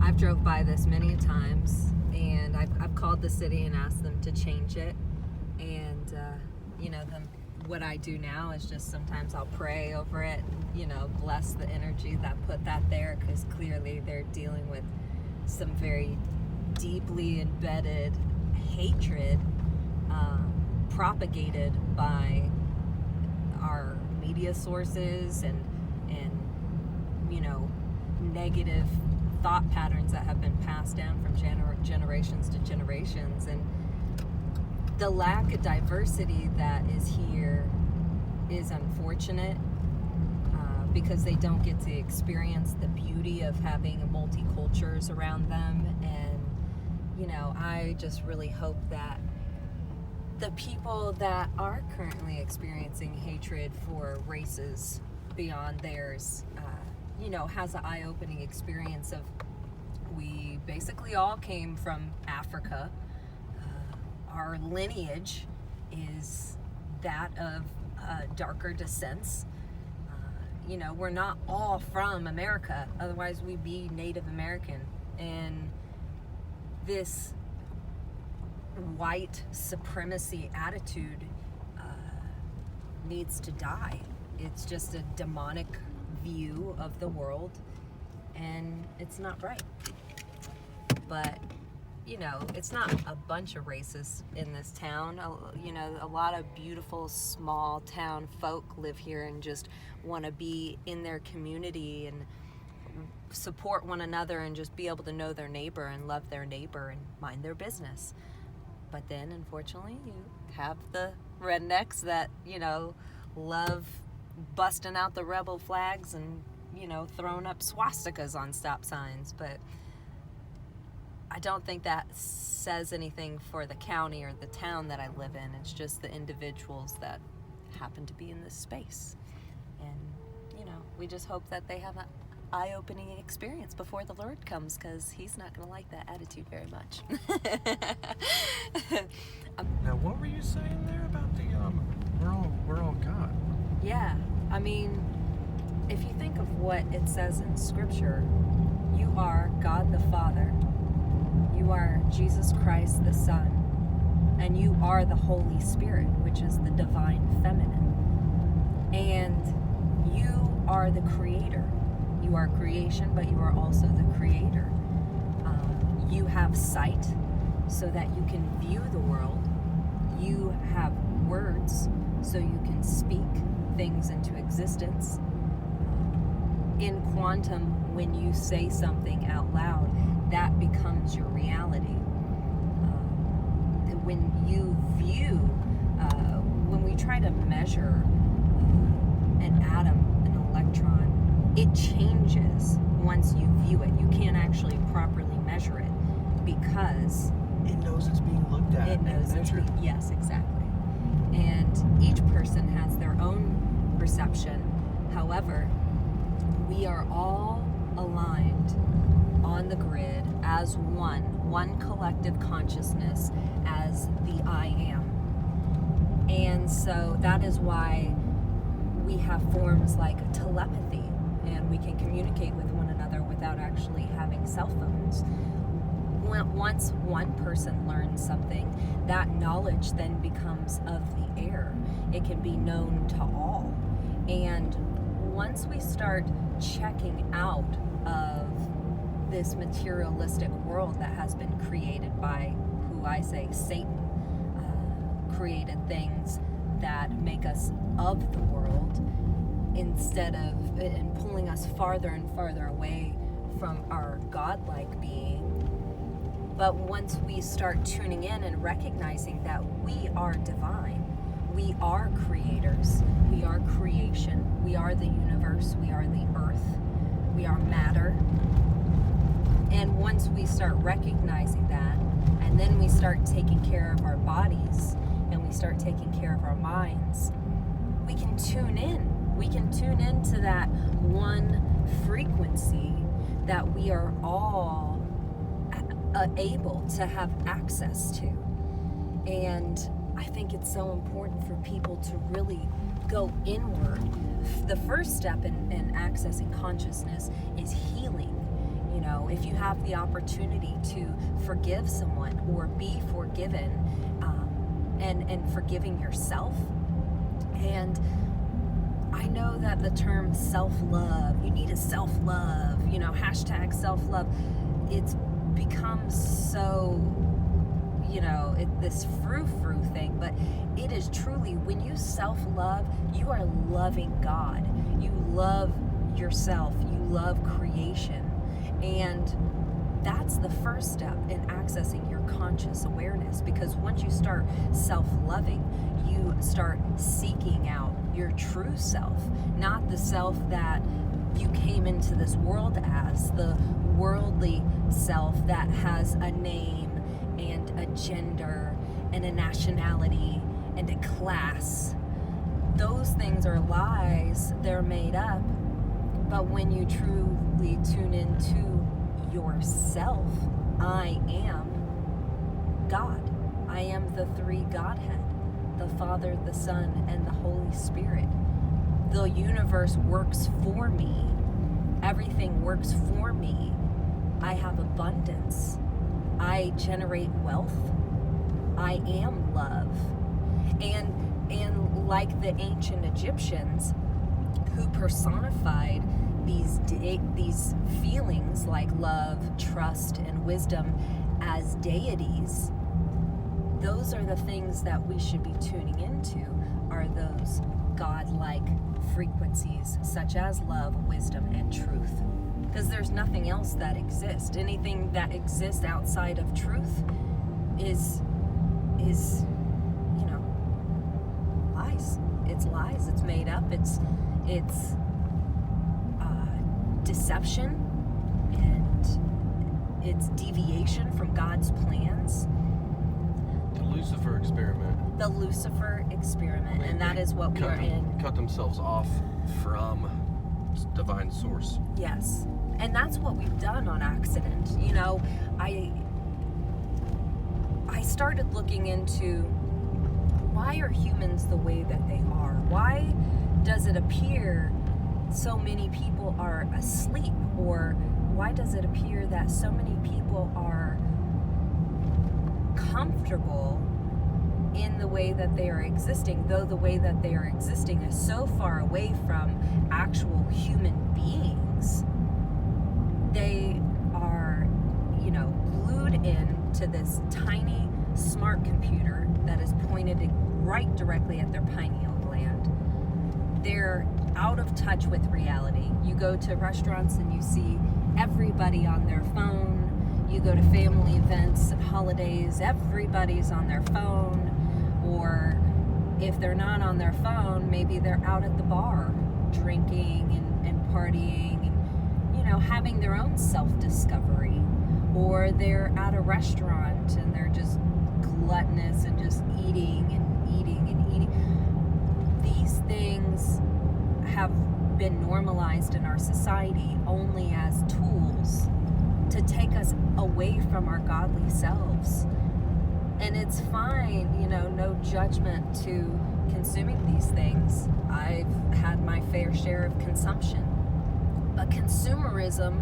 Speaker 1: I've drove by this many times, and I've called the city and asked them to change it, and what I do now is just sometimes I'll pray over it, bless the energy that put that there, because clearly they're dealing with some very deeply embedded hatred propagated by our media sources and negative thought patterns that have been passed down from generations to generations. And the lack of diversity that is here is unfortunate because they don't get to experience the beauty of having multicultures around them. And I just really hope that the people that are currently experiencing hatred for races beyond theirs, has an eye-opening experience of, we basically all came from Africa. Our lineage is that of darker descents. We're not all from America, otherwise we'd be Native American. And this white supremacy attitude needs to die. It's just a demonic view of the world, and it's not right. But you know, it's not a bunch of racists in this town. You know, a lot of beautiful small town folk live here and just want to be in their community and support one another and just be able to know their neighbor and love their neighbor and mind their business. But then, unfortunately, you have the rednecks that, you know, love busting out the rebel flags and, you know, throwing up swastikas on stop signs. But I don't think that says anything for the county or the town that I live in. It's just the individuals that happen to be in this space. And, you know, we just hope that they have an eye-opening experience before the Lord comes, because he's not going to like that attitude very much.
Speaker 2: Now, what were you saying there about the we're all God?
Speaker 1: Yeah, I mean, if you think of what it says in Scripture, you are God the Father, you are Jesus Christ the Son, and you are the Holy Spirit, which is the divine feminine. And you are the creator. You are creation, but you are also the creator. You have sight so that you can view the world. You have words so you can speak things into existence. In quantum, when you say something out loud, that becomes your reality. When you view, when we try to measure an atom, an electron, it changes once you view it. You can't actually properly measure it because
Speaker 2: It knows it's being looked at.
Speaker 1: it knows
Speaker 2: and
Speaker 1: it's
Speaker 2: measured.
Speaker 1: yes, exactly. And each person has their own perception. However, we are all aligned on the grid as one collective consciousness, as the I am. And so that is why we have forms like telepathy, and we can communicate with one another without actually having cell phones. Once one person learns something, that knowledge then becomes of the air. It can be known to all. And once we start checking out of this materialistic world that has been created by, who I say, Satan, created things that make us of the world, instead of, and pulling us farther and farther away from our godlike being. But once we start tuning in and recognizing that we are divine, we are creators, we are creation, we are the universe, we are the earth, we are matter. And once we start recognizing that, and then we start taking care of our bodies, and we start taking care of our minds, we can tune in. We can tune into that one frequency that we are all able to have access to. And I think it's so important for people to really go inward. The first step in accessing consciousness is healing. You know, if you have the opportunity to forgive someone or be forgiven, and forgiving yourself. And I know that the term self-love, you need a self-love, you know, hashtag self-love, it's become so, you know, this frou-frou thing, but it is truly, when you self-love, you are loving God. You love yourself. You love creation. And that's the first step in accessing your conscious awareness, because once you start self-loving, you start seeking out your true self, not the self that you came into this world as, the worldly self that has a name and a gender and a nationality and a class. Those things are lies, they're made up. But when you truly tune into yourself, I am God. I am the three Godhead, the Father, the Son, and the Holy Spirit. The universe works for me. Everything works for me. I have abundance. I generate wealth. I am love. And like the ancient Egyptians, who personified these feelings like love, trust, and wisdom as deities, those are the things that we should be tuning into, are those godlike frequencies such as love, wisdom, and truth. Because there's nothing else that exists. Anything that exists outside of truth is lies. It's lies. It's made up. It's deception, and it's deviation from God's plans.
Speaker 2: The Lucifer Experiment.
Speaker 1: The Lucifer Experiment, and that is what we are in.
Speaker 2: Cut themselves off from divine source.
Speaker 1: Yes, and that's what we've done on accident. You know, I started looking into, why are humans the way that they are? Why does it appear so many people are asleep? Or why does it appear that so many people are comfortable in the way that they are existing, though the way that they are existing is so far away from actual human beings? They are, glued in to this tiny smart computer that is pointed right directly at their pineal gland. They're out of touch with reality. You go to restaurants and you see everybody on their phone. You go to family events and holidays, everybody's on their phone. Or if they're not on their phone, maybe they're out at the bar drinking and partying and, having their own self-discovery. Or they're at a restaurant and they're just gluttonous and just eating and eating and eating. These things have been normalized in our society only as tools to take us away from our godly selves. And it's fine, no judgment to consuming these things. I've had my fair share of consumption. But consumerism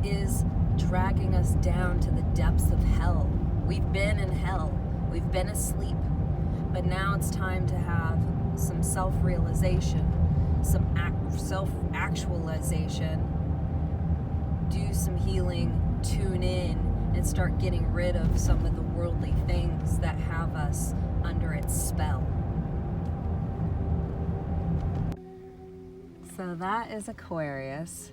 Speaker 1: is dragging us down to the depths of hell. We've been in hell. We've been asleep. But now it's time to have some self-realization, some self-actualization, do some healing, tune in, and start getting rid of some of the worldly things that have us under its spell. So that is Aquarius.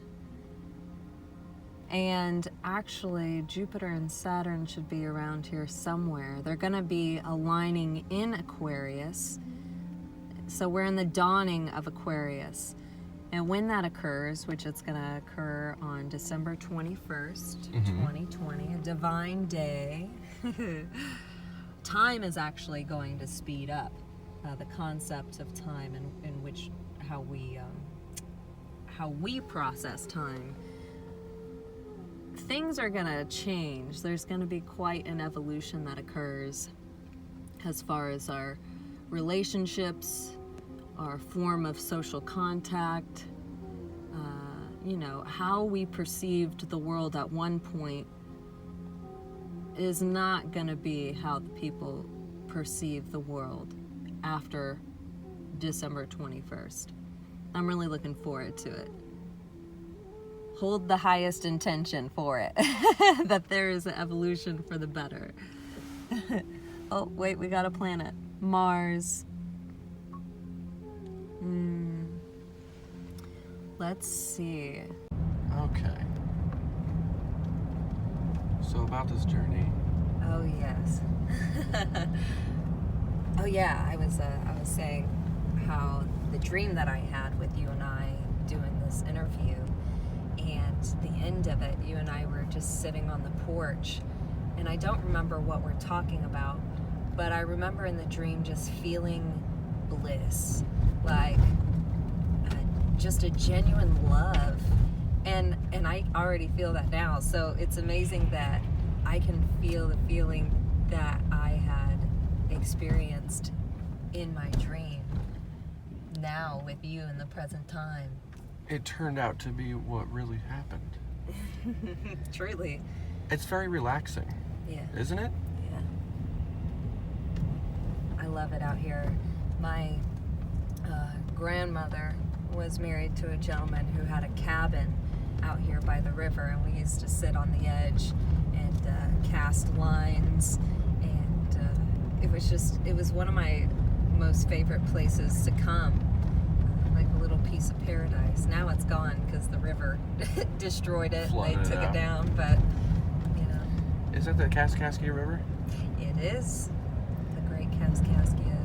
Speaker 1: And actually, Jupiter and Saturn should be around here somewhere. They're going to be aligning in Aquarius. So we're in the dawning of Aquarius. And when that occurs, which it's going to occur on December 21st, 2020, a divine day, time is actually going to speed up. The concept of time in which how we process time. Things are going to change. There's going to be quite an evolution that occurs as far as our relationships, our form of social contact, how we perceived the world at one point is not going to be how the people perceive the world after December 21st. I'm really looking forward to it. Hold the highest intention for it, that there is an evolution for the better. Oh, wait, we got a planet. Mars. Let's see.
Speaker 2: Okay. So about this journey.
Speaker 1: Oh, yes. Oh, yeah, I was saying how the dream that I had with you and I doing this interview, and the end of it, you and I were just sitting on the porch, and I don't remember what we're talking about, but I remember in the dream just feeling bliss, like just a genuine love, and I already feel that now. So it's amazing that I can feel the feeling that I had experienced in my dream now with you in the present time.
Speaker 2: It turned out to be what really happened.
Speaker 1: Truly.
Speaker 2: It's very relaxing.
Speaker 1: Yeah.
Speaker 2: Isn't it?
Speaker 1: Yeah. I love it out here. My grandmother was married to a gentleman who had a cabin out here by the river, and we used to sit on the edge and cast lines, and it was one of my most favorite places to come, like a little piece of paradise. Now it's gone because the river destroyed it.
Speaker 2: Flooded
Speaker 1: they took
Speaker 2: it
Speaker 1: it down, but you know.
Speaker 2: Is that the Kaskaskia River?
Speaker 1: It is the Great Kaskaskia.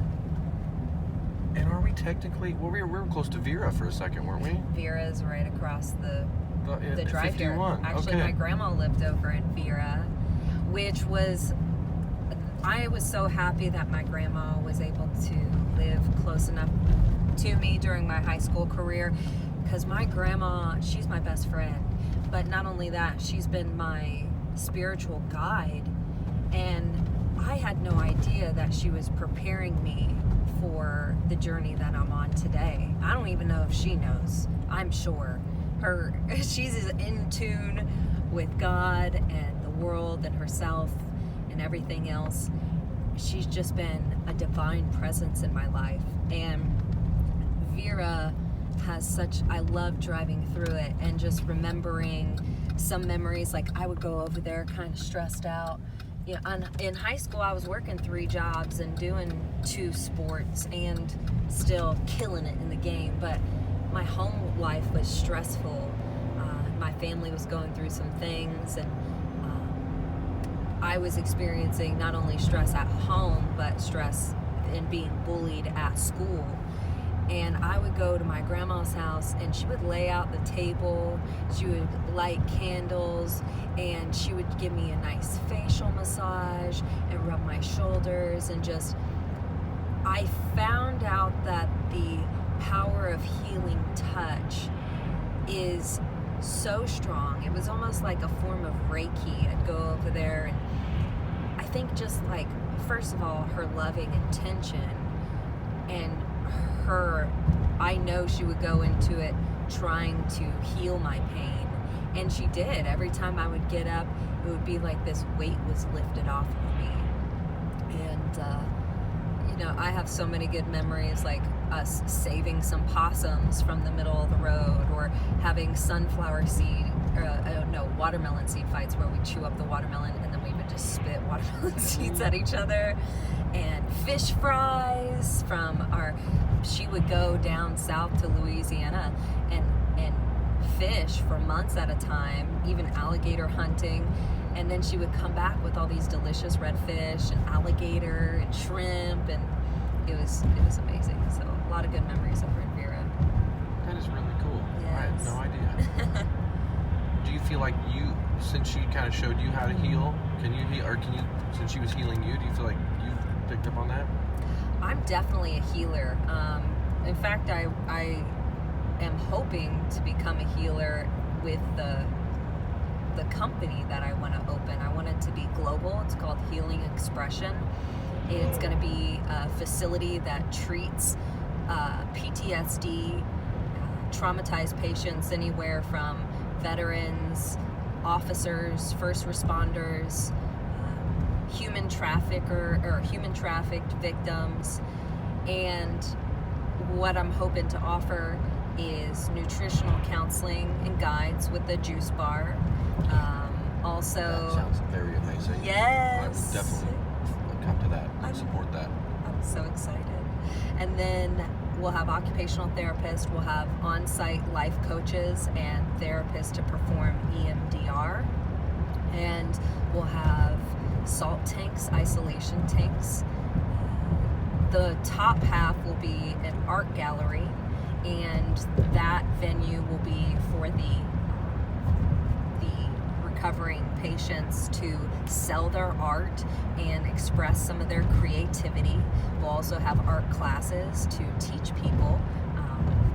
Speaker 2: And are we technically? Well, we were close to Vera for a second, weren't we?
Speaker 1: Vera's right across the drive here.
Speaker 2: 51.
Speaker 1: Actually,
Speaker 2: okay.
Speaker 1: my grandma lived over in Vera, which was. I was so happy that my grandma was able to live close enough to me during my high school career, because my grandma, she's my best friend, but not only that, she's been my spiritual guide, and I had no idea that she was preparing me for the journey that I'm on today. I don't even know if she knows. I'm sure she's in tune with God and the world and herself and everything else. She's just been a divine presence in my life. And Vera has such, I love driving through it and just remembering some memories. Like, I would go over there kind of stressed out. You know, in high school, I was working 3 jobs and doing 2 sports and still killing it in the game. But my home life was stressful. My family was going through some things, and I was experiencing not only stress at home, but stress in being bullied at school. And I would go to my grandma's house, and she would lay out the table, she would light candles, and she would give me a nice facial massage and rub my shoulders, and just, I found out that the power of healing touch is so strong. It was almost like a form of Reiki. I'd go over there, and I think just like, first of all, her loving intention, and her, I know she would go into it trying to heal my pain, and she did. Every time I would get up, it would be like this weight was lifted off of me. And you know, I have so many good memories, like us saving some possums from the middle of the road, or having sunflower seed, watermelon seed fights where we chew up the watermelon and then we would just spit watermelon seeds at each other. And fish fries from she would go down south to Louisiana and fish for months at a time, even alligator hunting. And then she would come back with all these delicious redfish and alligator and shrimp, and it was amazing. So a lot of good memories over in Vera.
Speaker 2: That is really cool.
Speaker 1: Yes.
Speaker 2: I had no idea. Do you feel like since she kind of showed you how to heal, since she was healing you, do you feel like you picked up on that?
Speaker 1: I'm definitely a healer. In fact, I am hoping to become a healer with the company that I want to open. I want it to be global. It's called Healing Expression. It's going to be a facility that treats PTSD, traumatized patients, anywhere from veterans, officers, first responders, human trafficked victims. And what I'm hoping to offer is nutritional counseling and guides with the juice bar. Also,
Speaker 2: that sounds very amazing.
Speaker 1: Yes.
Speaker 2: I would definitely come to that and support that.
Speaker 1: I'm so excited. And then we'll have occupational therapists, we'll have on-site life coaches and therapists to perform EMDR, and we'll have salt tanks, isolation tanks. The top half will be an art gallery, and that venue will be for the recovering patients to sell their art and express some of their creativity. We'll also have art classes to teach people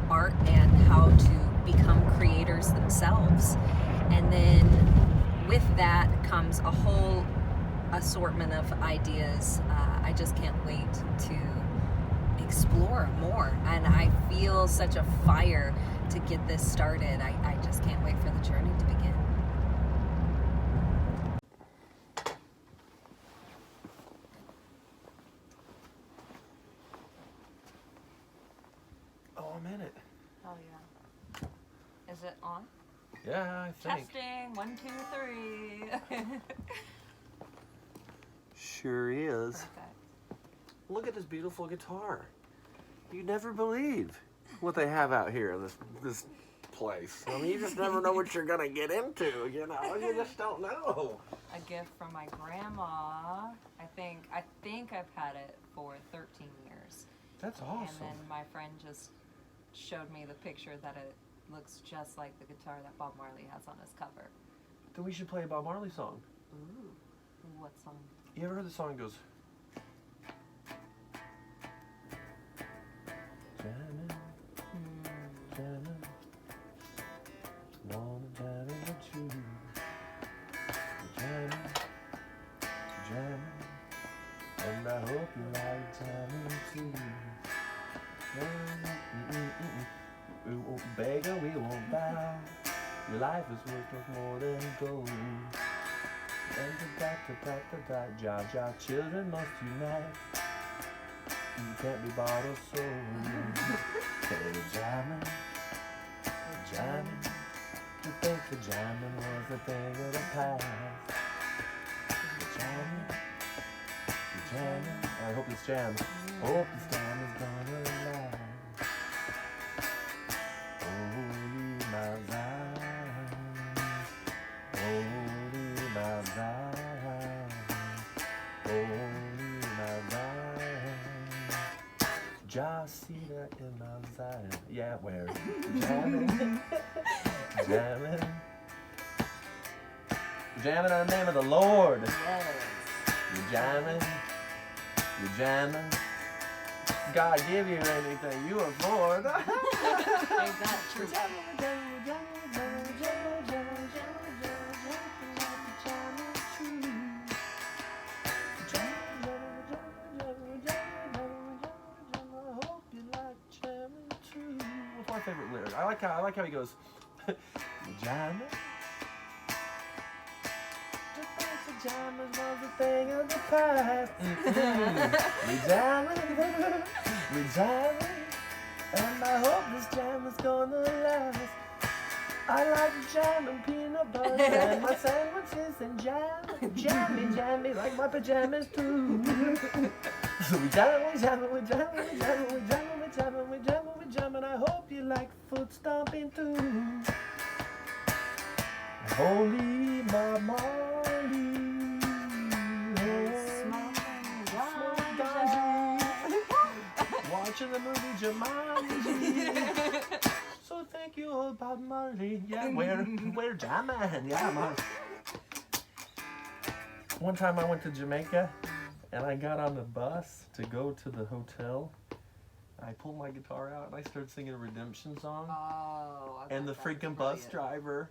Speaker 1: art and how to become creators themselves. And then with that comes a whole assortment of ideas. I just can't wait to explore more, and I feel such a fire to get this started. I just can't wait for the journey to begin.
Speaker 2: Oh, I'm in it.
Speaker 1: Oh yeah. Is it on?
Speaker 2: Yeah, I think.
Speaker 1: Testing. 1, 2, 3.
Speaker 2: sure is.
Speaker 1: Perfect.
Speaker 2: Look at this beautiful guitar. You never believe what they have out here in this place. I mean, you just never know what you're gonna get into. You know, you just don't know.
Speaker 1: A gift from my grandma. I think I've had it for 13 years.
Speaker 2: That's awesome.
Speaker 1: And then my friend just showed me the picture that it looks just like the guitar that Bob Marley has on his cover.
Speaker 2: Then we should play a Bob Marley song.
Speaker 1: Ooh. What song?
Speaker 2: You ever heard the song that goes? Jamming, jamming, wanna jam with you. Jamming, jamming, and I hope you like jamming too. We won't beg or we won't bow. Your life is worth much more than gold. And ja, children must unite. You can't be bought or sold. Hey, jamming, jamming. You think the jamming was a thing of the past? Jamming, jamming. I hope this jam. Hope this jam is gonna last. Holy my Zion, holy my Zion, holy my Zion. Just see that in my Zion. Yeah, where? Jamming, jamming, jamming in the name of the Lord.
Speaker 1: Yes.
Speaker 2: You're jamming, you're jamming. God give you anything you afford.
Speaker 1: Ain't that true?
Speaker 2: What's my favorite lyric? I like how he goes. Jamming. Jamming was a thing of the past. We jamming, we jamming, and I hope this jam is gonna last. I like jamming peanut butter and my sandwiches and jam, jammy, like my pajamas too. So we jamming, we jamming, we jamming, we jamming, we jamming, we jamming, we jamming, we jamming. I hope you like foot stomping too. Holy mama. Watching the movie Jumanji. So thank you all Bob Marley. Yeah, we're jamming. Yeah, man. One time I went to Jamaica and I got on the bus to go to the hotel. I pulled my guitar out and I started singing a redemption song.
Speaker 1: Oh,
Speaker 2: and the freaking bus driver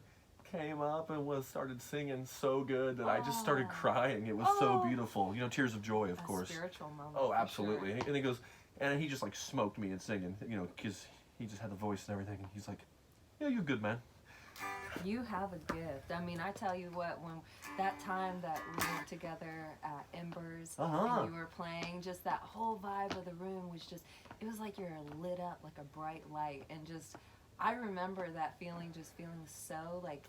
Speaker 2: came up and started singing so good that I just started crying. It was so beautiful. You know, tears of joy, of course.
Speaker 1: Spiritual moment.
Speaker 2: Oh, absolutely.
Speaker 1: Sure.
Speaker 2: And he goes, and he just like smoked me in singing, you know, because he just had the voice and everything. And he's like, yeah, you're good, man.
Speaker 1: You have a gift. I mean, I tell you what, when that time that we went together at Embers and you were playing, just that whole vibe of the room was just, it was like you're lit up like a bright light. And just, I remember that feeling, just feeling so like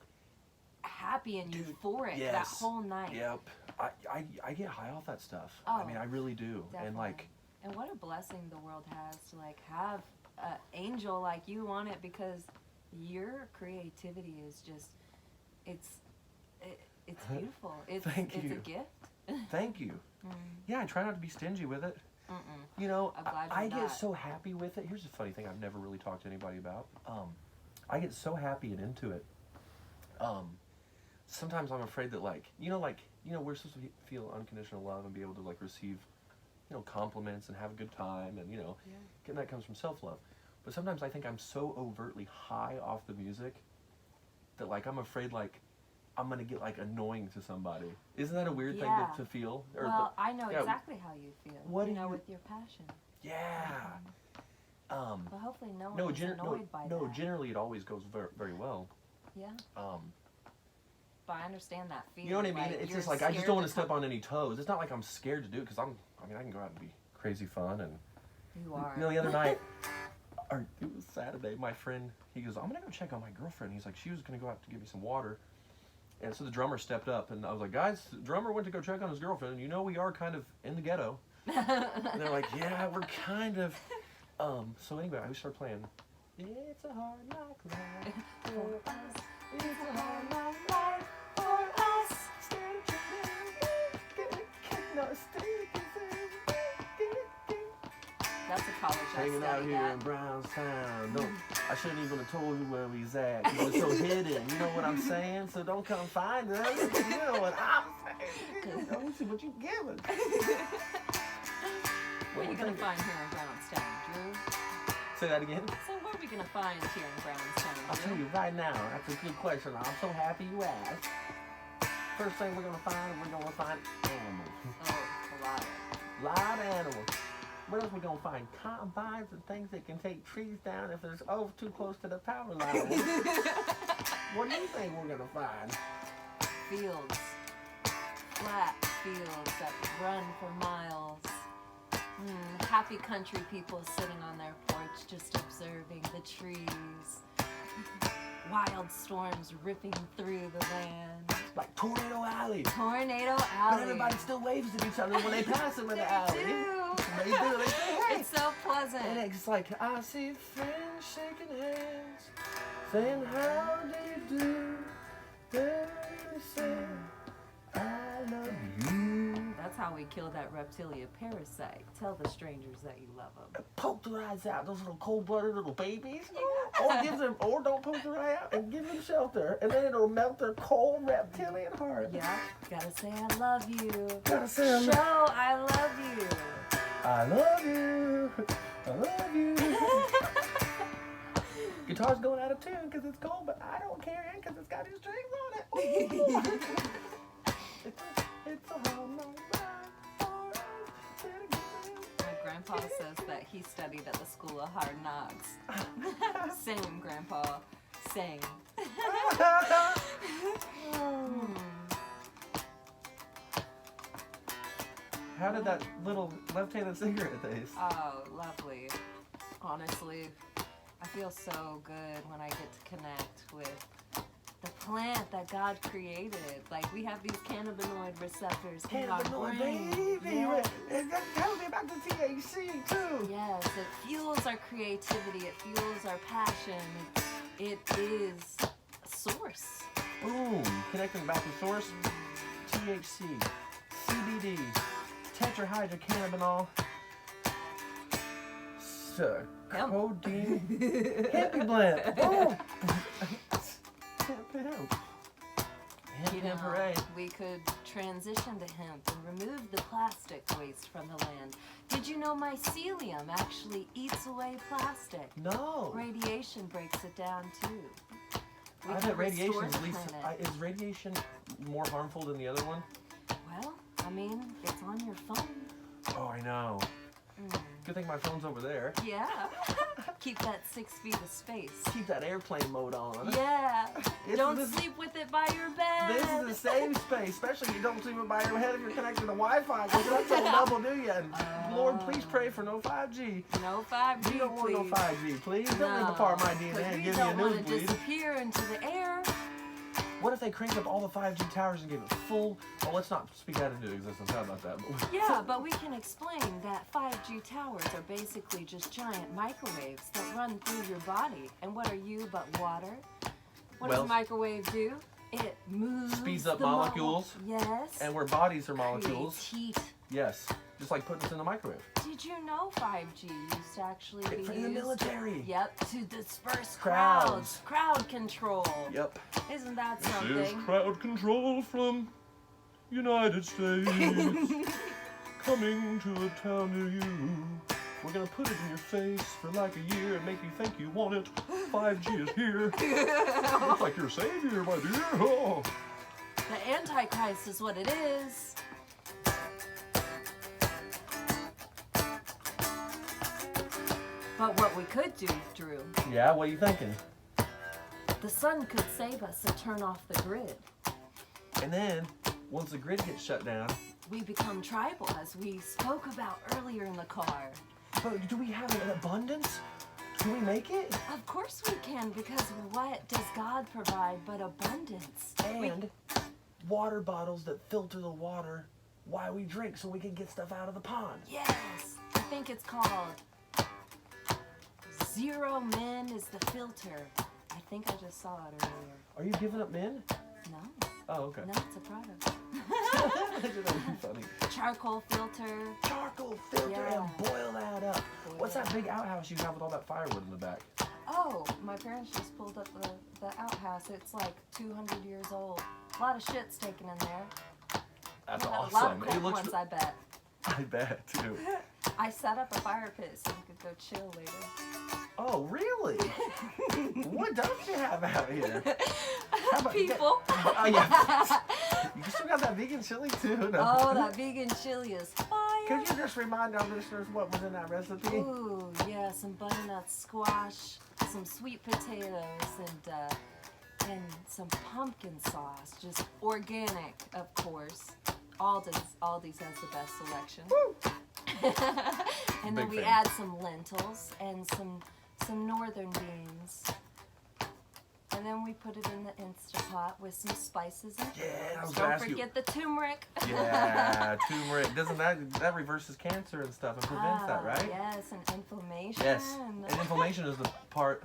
Speaker 1: happy and euphoric that whole night.
Speaker 2: Yep. I get high off that stuff.
Speaker 1: Oh,
Speaker 2: I mean, I really do.
Speaker 1: Definitely.
Speaker 2: And like,
Speaker 1: and what a blessing the world has to like have an angel like you on it, because your creativity is just, it's beautiful. It's a gift.
Speaker 2: Thank you. Yeah, I try not to be stingy with it. You know, I get so happy with it. Here's a funny thing I've never really talked to anybody about. I get so happy and into it. Sometimes I'm afraid that we're supposed to feel unconditional love and be able to like receive, you know, compliments and have a good time, and you know, and that comes from self-love. But sometimes I think I'm so overtly high off the music that like I'm afraid like I'm gonna get like annoying to somebody. Isn't that a weird thing to feel?
Speaker 1: Well, I know exactly how you feel.
Speaker 2: What
Speaker 1: you know, with your passion.
Speaker 2: Yeah.
Speaker 1: But hopefully no one is annoyed by that.
Speaker 2: No, generally it always goes very, very well.
Speaker 1: Yeah. But I understand that feeling.
Speaker 2: You know what I mean? It's just like I just don't want to step on any toes. It's not like I'm scared to do it, because I can go out and be crazy fun. And
Speaker 1: you are.
Speaker 2: You know, the other night, or it was Saturday, my friend, he goes, I'm gonna go check on my girlfriend. He's like, she was gonna go out to give me some water, And so the drummer stepped up, and I was like, guys, the drummer went to go check on his girlfriend, and you know we are kind of in the ghetto. And they're like, yeah, we're kind of. So anyway, I started playing. It's a hard knock life for us. It's a hard knock life for us.
Speaker 1: That's a college I
Speaker 2: Hanging out
Speaker 1: studied
Speaker 2: here
Speaker 1: at.
Speaker 2: in Brownstown. Don't, I shouldn't even have told you where we was at. 'Cause we're so hidden. You know what I'm saying? So don't come find us. You know what I'm saying? Let me see what you give us.
Speaker 1: What are you going to find here in Brownstown, Drew?
Speaker 2: Say that again.
Speaker 1: So what are we going to find here in Brownstown,
Speaker 2: I'll tell
Speaker 1: Drew?
Speaker 2: you right now. That's a good question. I'm so happy you asked. First thing we're gonna find animals.
Speaker 1: Oh, a lot of
Speaker 2: Lot of animals. What else we gonna find? Combines and things that can take trees down if it's too close to the power line. What do you think we're gonna find?
Speaker 1: fields. Flat fields that run for miles. Happy country people sitting on their porch just observing the trees. Wild storms ripping through the land.
Speaker 2: Like Tornado Alley.
Speaker 1: Tornado
Speaker 2: But
Speaker 1: Alley.
Speaker 2: everybody still waves at each other when they pass them in the alley. They do. They say, hey.
Speaker 1: It's so pleasant.
Speaker 2: And it's like, I see friends shaking hands, saying, how do you do? Then they say, I love you.
Speaker 1: That's how we kill that reptilia parasite. Tell the strangers that you love them.
Speaker 2: Poke their eyes out, those little cold-blooded little babies. Or don't poke their eye out and give them shelter. And then it'll melt their cold reptilian heart.
Speaker 1: Yeah, gotta say I love you.
Speaker 2: Gotta say I love you.
Speaker 1: Show I love you.
Speaker 2: I love you. I love you. Guitar's going out of tune because it's cold, but I don't care because it's got his strings on it. Ooh. It's a hard night for us.
Speaker 1: My grandpa says that he studied at the School of Hard Knocks. Same, Grandpa. Same.
Speaker 2: How did that little left-handed cigarette taste?
Speaker 1: Oh, lovely. Honestly, I feel so good when I get to connect with the plant that God created. Like, we have these cannabinoid receptors in our
Speaker 2: Cannabinoid,
Speaker 1: brain.
Speaker 2: baby.
Speaker 1: Yes.
Speaker 2: And tell me about the THC, too.
Speaker 1: Yes, it fuels our creativity. It fuels our passion. It is a source.
Speaker 2: Boom. Connecting back to source. THC, CBD, tetrahydrocannabinol, codeine, hippie blend. Boom. Hemp.
Speaker 1: You know,
Speaker 2: Hooray.
Speaker 1: we could transition to hemp and remove the plastic waste from the land. Did you know mycelium actually eats away plastic?
Speaker 2: No.
Speaker 1: Radiation breaks it down too. We
Speaker 2: I
Speaker 1: can
Speaker 2: bet radiation
Speaker 1: restore
Speaker 2: is
Speaker 1: the
Speaker 2: least.
Speaker 1: planet.
Speaker 2: Is radiation more harmful than the other one?
Speaker 1: Well, I mean, it's on your phone.
Speaker 2: Oh, I know. Good thing my phone's over there.
Speaker 1: Yeah. Keep that 6 feet of space.
Speaker 2: Keep that airplane mode on.
Speaker 1: Yeah.
Speaker 2: This
Speaker 1: Don't
Speaker 2: is-
Speaker 1: sleep with it by your bed.
Speaker 2: This is the same space, especially you don't sleep by your head if you're connected to Wi-Fi, because that's all double, do you? And Lord, please pray for no 5G.
Speaker 1: No 5G,
Speaker 2: We don't want no
Speaker 1: please.
Speaker 2: 5G, please. Don't rip apart my DNA and give me a
Speaker 1: don't want to
Speaker 2: nosebleed.
Speaker 1: disappear into the air.
Speaker 2: What if they cranked up all the 5G towers and gave it full? Oh, let's not speak that into existence. How about that?
Speaker 1: Yeah, but we can explain that 5G towers are basically just giant microwaves that run through your body. And what are you but water? What does
Speaker 2: Well,
Speaker 1: a microwave do? It moves.
Speaker 2: speeds up
Speaker 1: the
Speaker 2: molecules.
Speaker 1: Yes.
Speaker 2: And where bodies are molecules.
Speaker 1: Creates heat.
Speaker 2: Yes, just like putting us in the microwave.
Speaker 1: Did you know 5G used to actually be
Speaker 2: In the
Speaker 1: used?
Speaker 2: military.
Speaker 1: Yep, to disperse
Speaker 2: Crowds.
Speaker 1: crowds. Crowd control.
Speaker 2: Yep.
Speaker 1: Isn't that something?
Speaker 2: crowd control from United States. Coming to a town near you. We're gonna put it in your face for like a year and make you think you want it. 5G is here. Looks like your savior, my dear. Oh.
Speaker 1: The Antichrist is what it is. But what we could do, Drew,
Speaker 2: Yeah, what are you thinking?
Speaker 1: the sun could save us and turn off the grid.
Speaker 2: And then, once the grid gets shut down,
Speaker 1: We become tribal, as we spoke about earlier in the car.
Speaker 2: but do we have an abundance? Can we make it?
Speaker 1: Of course we can, because what does God provide but abundance?
Speaker 2: And water bottles that filter the water while we drink so we can get stuff out of the pond.
Speaker 1: Yes, I think it's called Zero Men is the filter. I think I just saw it earlier.
Speaker 2: Are you giving up men?
Speaker 1: No.
Speaker 2: Oh, okay.
Speaker 1: No, it's a product.
Speaker 2: That would be funny.
Speaker 1: Charcoal filter.
Speaker 2: Charcoal filter
Speaker 1: Yeah.
Speaker 2: and boil that up.
Speaker 1: Boil
Speaker 2: What's that
Speaker 1: it
Speaker 2: big outhouse you have with all that firewood in the back?
Speaker 1: Oh, my parents just pulled up the outhouse. It's like 200 years old. A lot of shit's taken in there.
Speaker 2: That's
Speaker 1: A
Speaker 2: awesome.
Speaker 1: lot of
Speaker 2: It
Speaker 1: cold
Speaker 2: looks.
Speaker 1: ones, I bet.
Speaker 2: I bet too.
Speaker 1: I set up a fire pit so we could go chill later.
Speaker 2: Oh, really? What don't you have out here? about-
Speaker 1: People.
Speaker 2: Oh, yeah. You still got that vegan chili too. No.
Speaker 1: Oh, that vegan chili is fire.
Speaker 2: Could you just remind our listeners what was in that recipe?
Speaker 1: Ooh, yeah, some butternut squash, some sweet potatoes, and some pumpkin sauce. Just organic, of course. Aldi's has the best selection.
Speaker 2: Woo!
Speaker 1: And then
Speaker 2: Big
Speaker 1: we
Speaker 2: fan.
Speaker 1: add some lentils and some northern beans. And then we put it in the Instapot with some spices and
Speaker 2: Yeah, I was
Speaker 1: herbs.
Speaker 2: gonna
Speaker 1: Don't
Speaker 2: ask you-
Speaker 1: forget the turmeric.
Speaker 2: Yeah, turmeric. Doesn't that reverses cancer and stuff and prevents that, right?
Speaker 1: Yes, and inflammation.
Speaker 2: Yes. And inflammation is the part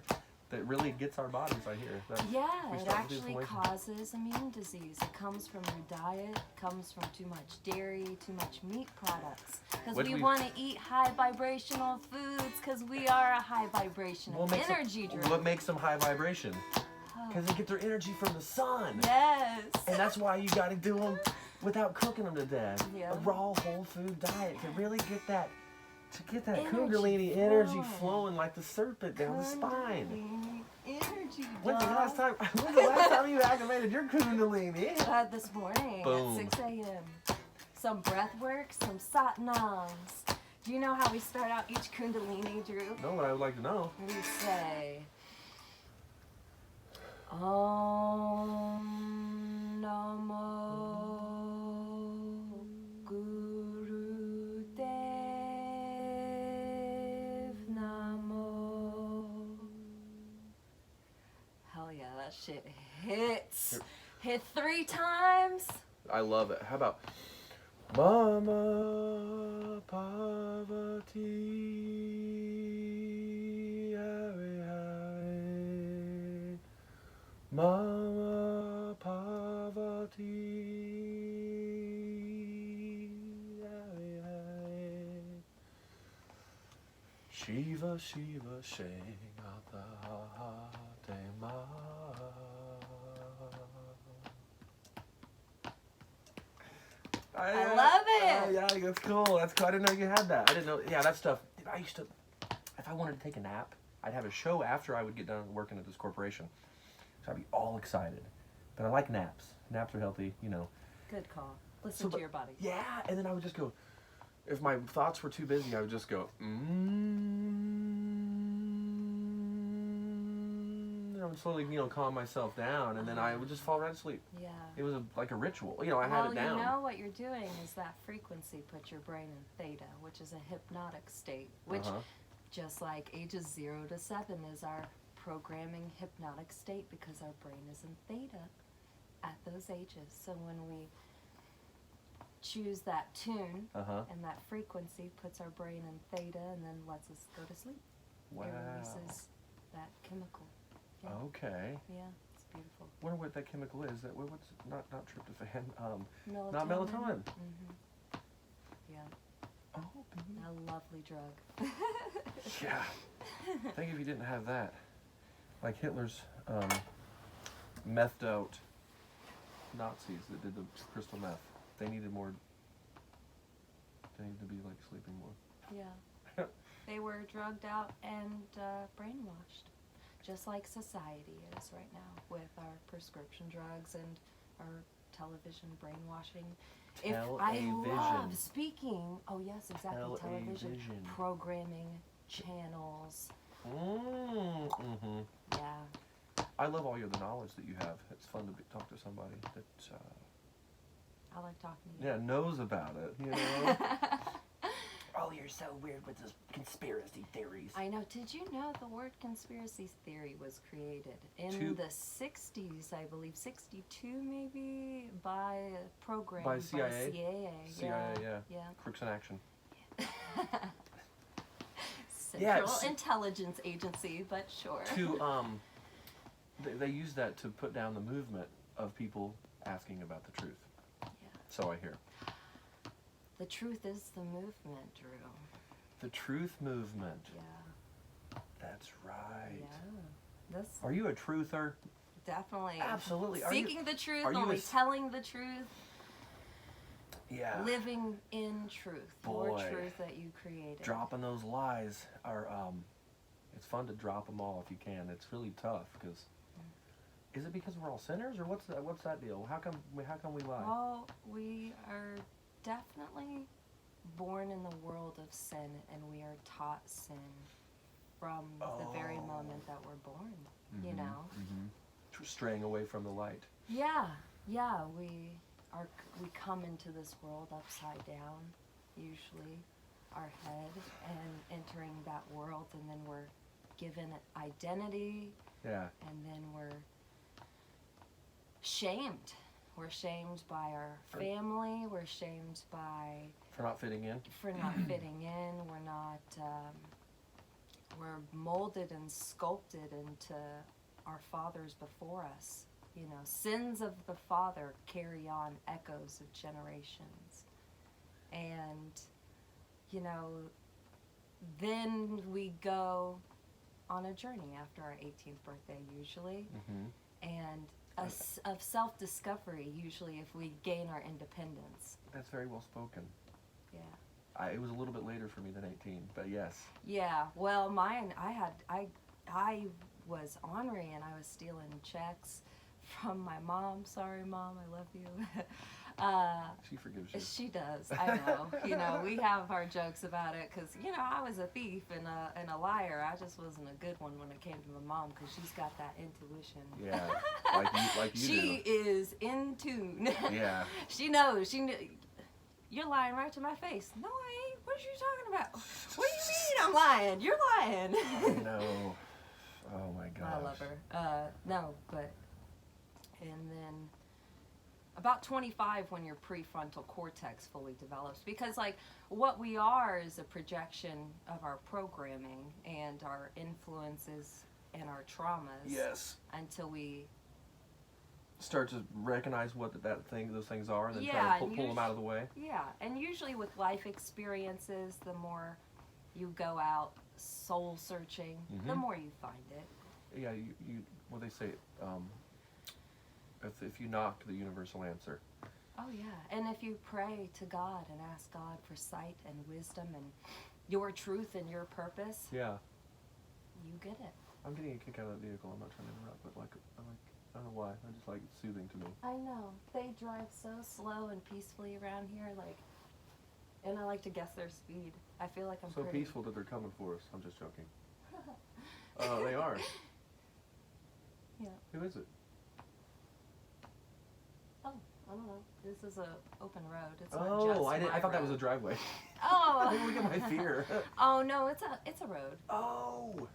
Speaker 2: that really gets our bodies, I hear.
Speaker 1: Yeah,
Speaker 2: we
Speaker 1: it
Speaker 2: start with
Speaker 1: actually
Speaker 2: inflammation.
Speaker 1: causes immune disease. It comes from your diet, comes from too much dairy, too much meat products. Because
Speaker 2: What
Speaker 1: we
Speaker 2: we-
Speaker 1: want to eat high vibrational foods because we are a high vibrational energy drink.
Speaker 2: What makes them high vibration?
Speaker 1: Oh.
Speaker 2: Because they get their energy from the sun.
Speaker 1: Yes.
Speaker 2: And that's why you got to do them without cooking them to death.
Speaker 1: Yeah.
Speaker 2: A raw whole food diet to really get that,
Speaker 1: Energy
Speaker 2: Kundalini energy
Speaker 1: flowing.
Speaker 2: flowing like the serpent down the spine.
Speaker 1: Kundalini energy.
Speaker 2: When's the
Speaker 1: dog.
Speaker 2: last time you activated your Kundalini?
Speaker 1: This morning
Speaker 2: Boom.
Speaker 1: at 6 a.m. Some breath work, some satnams. Do you know how we start out each Kundalini, Drew?
Speaker 2: No, but I would like to know.
Speaker 1: We say Om Namo Guru Dev Namo. Hell yeah, that shit hits. Hit 3 times.
Speaker 2: I love it. How about Mama Parvati Hare Hare Mama Parvati Hare Hare Shiva Shiva Shengata Dema.
Speaker 1: I love it.
Speaker 2: Yeah, that's cool. That's cool. I didn't know you had that. I didn't know. Yeah, that stuff. I used to, if I wanted to take a nap, I'd have a show after I would get done working at this corporation. So I'd be all excited. But I like naps. Naps are healthy, you know.
Speaker 1: Good call. Listen to your body.
Speaker 2: Yeah, and then I would just go, if my thoughts were too busy, I would just go, and I would slowly, calm myself down, and then I would just fall right to sleep.
Speaker 1: Yeah.
Speaker 2: It was like a ritual. I had it down.
Speaker 1: You know what you're doing is that frequency puts your brain in theta, which is a hypnotic state, which, just like ages 0 to 7, is our programming hypnotic state because our brain is in theta at those ages. So when we choose that tune and that frequency puts our brain in theta and then lets us go to sleep.
Speaker 2: Wow.
Speaker 1: It releases that chemical. Yeah.
Speaker 2: Okay.
Speaker 1: Yeah, it's beautiful.
Speaker 2: Wonder what that chemical is. That what's not tryptophan.
Speaker 1: Melatonin.
Speaker 2: Not melatonin.
Speaker 1: Yeah.
Speaker 2: Oh,
Speaker 1: A lovely drug.
Speaker 2: yeah. Think if you didn't have that, like Hitler's methed out Nazis that did the crystal meth. They needed more. They needed to be like sleeping more.
Speaker 1: Yeah. They were drugged out and brainwashed, just like society is right now with our prescription drugs and our television brainwashing. Speaking, oh yes, exactly, television, programming, channels. Yeah.
Speaker 2: I love all the knowledge that you have. It's fun to talk to somebody that
Speaker 1: I like talking to you.
Speaker 2: knows about it, Oh, you're so weird with this conspiracy theories.
Speaker 1: I know. Did you know the word conspiracy theory was created in the 60s, I believe, 62 maybe, by a program
Speaker 2: By CIA?
Speaker 1: CIA,
Speaker 2: yeah. Crooks in Action.
Speaker 1: Central Intelligence Agency, but sure.
Speaker 2: They use that to put down the movement of people asking about the truth.
Speaker 1: Yeah.
Speaker 2: So I hear.
Speaker 1: The truth is the movement, Drew.
Speaker 2: The truth movement.
Speaker 1: Yeah.
Speaker 2: That's right.
Speaker 1: Yeah. This
Speaker 2: Are you a truther?
Speaker 1: definitely.
Speaker 2: Absolutely.
Speaker 1: Seeking the truth, only telling the truth.
Speaker 2: Yeah.
Speaker 1: Living in truth.
Speaker 2: Boy,
Speaker 1: your truth that you created.
Speaker 2: Dropping those lies are, it's fun to drop them all if you can. It's really tough because, is it because we're all sinners or what's that deal? How come we lie?
Speaker 1: Well, we are definitely born in the world of sin, and we are taught sin from the very moment that we're born.
Speaker 2: Mm-hmm,
Speaker 1: you know.
Speaker 2: Mm-hmm. Straying away from the light.
Speaker 1: Yeah. We come into this world upside down, usually, our head, and entering that world, and then we're given identity.
Speaker 2: Yeah.
Speaker 1: And then we're shamed. We're shamed by our family. We're shamed by...
Speaker 2: For not fitting in?
Speaker 1: For not fitting in. We're not... we're molded and sculpted into our fathers before us. You know, sins of the father carry on echoes of generations. And, you know, then we go on a journey after our 18th birthday, usually.
Speaker 2: Mm-hmm.
Speaker 1: And of self-discovery, usually, if we gain our independence.
Speaker 2: That's very well spoken.
Speaker 1: Yeah.
Speaker 2: It was a little bit later for me than 18, but yes.
Speaker 1: Yeah, well, mine, I was ornery, and I was stealing checks from my mom. Sorry, Mom, I love you.
Speaker 2: She forgives you.
Speaker 1: She does, I know. You know, we have our jokes about it because, you know, I was a thief and a liar. I just wasn't a good one when it came to my mom because she's got that intuition.
Speaker 2: Yeah, like you
Speaker 1: She
Speaker 2: do.
Speaker 1: is in tune.
Speaker 2: Yeah.
Speaker 1: She knows. You're lying right to my face. No, I ain't. What are you talking about? What do you mean I'm lying? You're lying.
Speaker 2: I know. Oh my gosh.
Speaker 1: I love her. No, but... And then about 25 when your prefrontal cortex fully develops. Because, like, what we are is a projection of our programming and our influences and our traumas.
Speaker 2: Yes.
Speaker 1: Until we...
Speaker 2: start to recognize what those things are and then
Speaker 1: Yeah,
Speaker 2: try to pull them out of the way.
Speaker 1: Yeah, and usually with life experiences, the more you go out soul searching, the more you find it.
Speaker 2: Yeah, you what they say, if you knock, the universe will answer.
Speaker 1: Oh yeah, and if you pray to God and ask God for sight and wisdom and your truth and your purpose,
Speaker 2: yeah,
Speaker 1: you get it.
Speaker 2: I'm getting a kick out of that vehicle. I'm not trying to interrupt, but I don't know why. I just like it's soothing to me.
Speaker 1: I know. They drive so slow and peacefully around here, like, and I like to guess their speed. I feel like I'm
Speaker 2: so
Speaker 1: pretty
Speaker 2: peaceful that they're coming for us. I'm just joking. They are.
Speaker 1: Yeah.
Speaker 2: Who is it?
Speaker 1: Oh, I don't know. This is a open road. It's not just
Speaker 2: I thought that was a driveway.
Speaker 1: Oh.
Speaker 2: Look at my fear.
Speaker 1: Oh no, it's a road.
Speaker 2: Oh.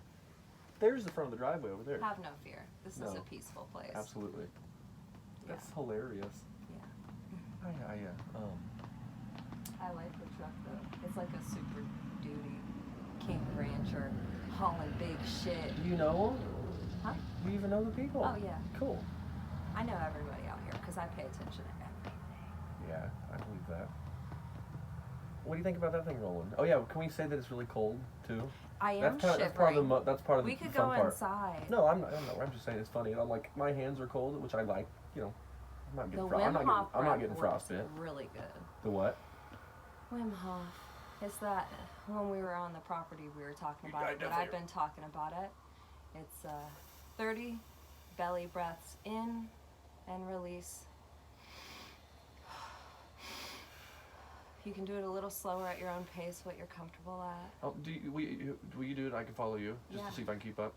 Speaker 2: There's the front of the driveway over there.
Speaker 1: Have no fear. This is a peaceful place.
Speaker 2: Absolutely.
Speaker 1: Yeah.
Speaker 2: That's hilarious.
Speaker 1: Yeah.
Speaker 2: I
Speaker 1: I like the truck though. It's like a Super Duty King Rancher hauling big shit.
Speaker 2: Do you know them?
Speaker 1: Huh?
Speaker 2: Do you even know the people?
Speaker 1: Oh yeah.
Speaker 2: Cool.
Speaker 1: I know everybody out here because I pay attention to everything.
Speaker 2: Yeah, I believe that. What do you think about that thing rolling? Oh yeah, can we say that it's really cold too?
Speaker 1: I am shivering.
Speaker 2: That's part of the
Speaker 1: we
Speaker 2: fun part.
Speaker 1: We could go inside.
Speaker 2: No, I'm just saying it's funny. I'm like, my hands are cold, which I like. You know, I'm not getting frostbite.
Speaker 1: Really good.
Speaker 2: The what?
Speaker 1: Wim Hof. It's that when we were on the property we were talking about it, but I've been talking about it. It's 30 belly breaths in and release. You can do it a little slower at your own pace, what you're comfortable at.
Speaker 2: Oh, will you do it? I can follow you just to see if I can keep up.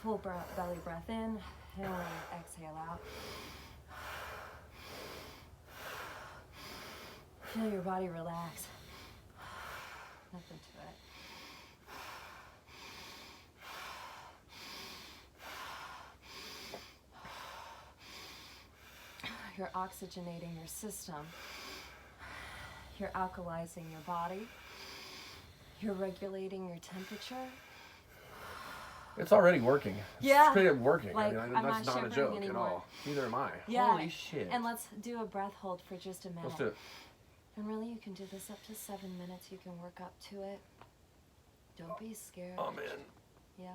Speaker 1: Full belly breath in inhale and exhale out. Feel your body relax. Nothing to it. You're oxygenating your system. You're alkalizing your body. You're regulating your temperature.
Speaker 2: It's already working. It's
Speaker 1: Yeah.
Speaker 2: straight up working.
Speaker 1: Like,
Speaker 2: I mean,
Speaker 1: I'm
Speaker 2: that's
Speaker 1: not
Speaker 2: not a
Speaker 1: shivering
Speaker 2: joke
Speaker 1: anymore.
Speaker 2: at all. Neither am I.
Speaker 1: Yeah.
Speaker 2: Holy shit.
Speaker 1: And let's do a breath hold for just a minute.
Speaker 2: Let's do it.
Speaker 1: And really, you can do this up to 7 minutes. You can work up to it. Don't be scared.
Speaker 2: Oh, man.
Speaker 1: Yeah.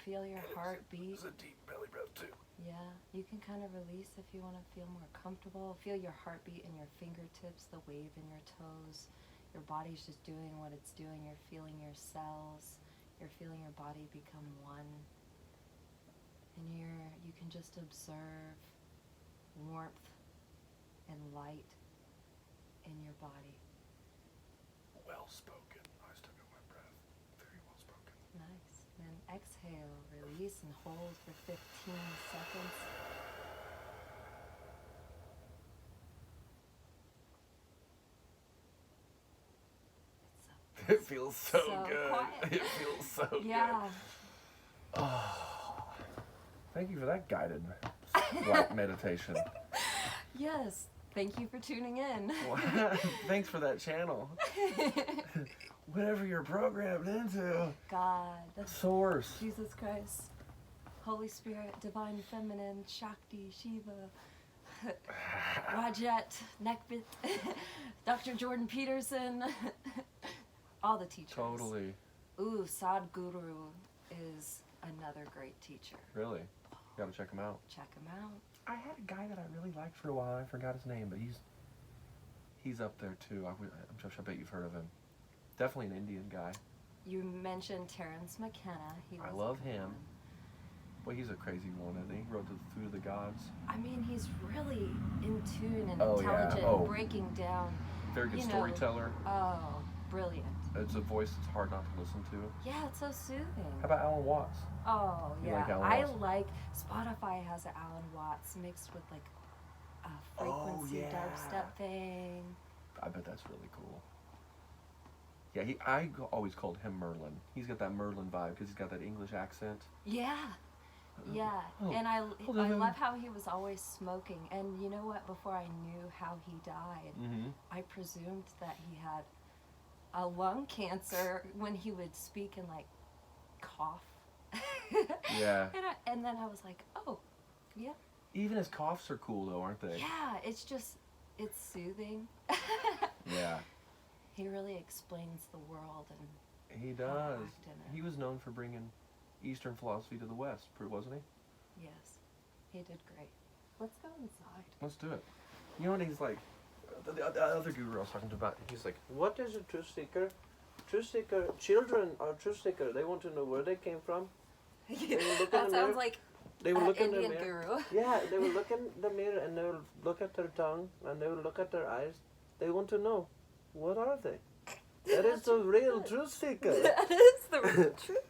Speaker 1: Feel your heart beat.
Speaker 2: It's a deep belly breath, too.
Speaker 1: Yeah. You can kind of release if you want to feel more comfortable. Feel your heartbeat in your fingertips, the wave in your toes. Your body's just doing what it's doing. You're feeling your cells. You're feeling your body become one. And you can just observe warmth and light in your body.
Speaker 2: Well spoken. I was taking my breath. Very well spoken.
Speaker 1: Nice. Then exhale, release, and hold for 15 seconds.
Speaker 2: It feels so good.
Speaker 1: quiet.
Speaker 2: It feels so
Speaker 1: Yeah.
Speaker 2: good. Oh, thank you for that guided meditation.
Speaker 1: Yes. Thank you for tuning in.
Speaker 2: Thanks for that channel. Whatever you're programmed into.
Speaker 1: God.
Speaker 2: Source.
Speaker 1: Jesus Christ. Holy Spirit, Divine Feminine, Shakti, Shiva, Rajet, Nekbit, Dr. Jordan Peterson, all the teachers.
Speaker 2: Totally.
Speaker 1: Ooh, Sadhguru is another great teacher.
Speaker 2: Really? Gotta check him out.
Speaker 1: Check him out.
Speaker 2: I had a guy that I really liked for a while. I forgot his name, but he's up there too. I bet you've heard of him. Definitely an Indian guy.
Speaker 1: You mentioned Terence McKenna.
Speaker 2: I love him. Well, he's a crazy one, isn't he? He wrote Through the Gods.
Speaker 1: I mean, he's really in tune and
Speaker 2: Oh, yeah.
Speaker 1: intelligent,
Speaker 2: Oh.
Speaker 1: breaking down.
Speaker 2: Very good
Speaker 1: You know,
Speaker 2: storyteller.
Speaker 1: Oh, brilliant.
Speaker 2: It's a voice that's hard not to listen to.
Speaker 1: Yeah, it's so soothing.
Speaker 2: How about Alan Watts?
Speaker 1: Oh,
Speaker 2: You
Speaker 1: yeah.
Speaker 2: like Alan
Speaker 1: I
Speaker 2: Watts?
Speaker 1: like Spotify has an Alan Watts mixed with like a frequency dubstep thing.
Speaker 2: I bet that's really cool. Yeah, I always called him Merlin. He's got that Merlin vibe because he's got that English accent.
Speaker 1: Yeah. Yeah.
Speaker 2: Oh,
Speaker 1: And I
Speaker 2: hold on.
Speaker 1: love how he was always smoking. And you know what? Before I knew how he died,
Speaker 2: Mm-hmm.
Speaker 1: I presumed that he had a lung cancer when he would speak and like cough.
Speaker 2: Yeah.
Speaker 1: And then I was like, oh, yeah.
Speaker 2: Even his coughs are cool though, aren't they?
Speaker 1: Yeah, it's soothing.
Speaker 2: Yeah.
Speaker 1: He really explains the world and
Speaker 2: He
Speaker 1: how to
Speaker 2: does.
Speaker 1: act in it.
Speaker 2: He was known for bringing Eastern philosophy to the West, wasn't he?
Speaker 1: Yes, he did great. Let's go inside.
Speaker 2: Let's do it. You know what he's like? The other guru I was talking about, he's like,
Speaker 3: What is a truth seeker? Truth seeker, children are truth seeker. They want to know where they came from. will look in
Speaker 1: That
Speaker 3: the
Speaker 1: sounds
Speaker 3: mirror.
Speaker 1: like
Speaker 3: They will
Speaker 1: an
Speaker 3: look in the
Speaker 1: Indian
Speaker 3: mirror.
Speaker 1: guru.
Speaker 3: Yeah, they will look in the mirror and they will look at their tongue and they will look at their eyes. They want to know, what are they? That is the real truth seeker.
Speaker 1: That is the truth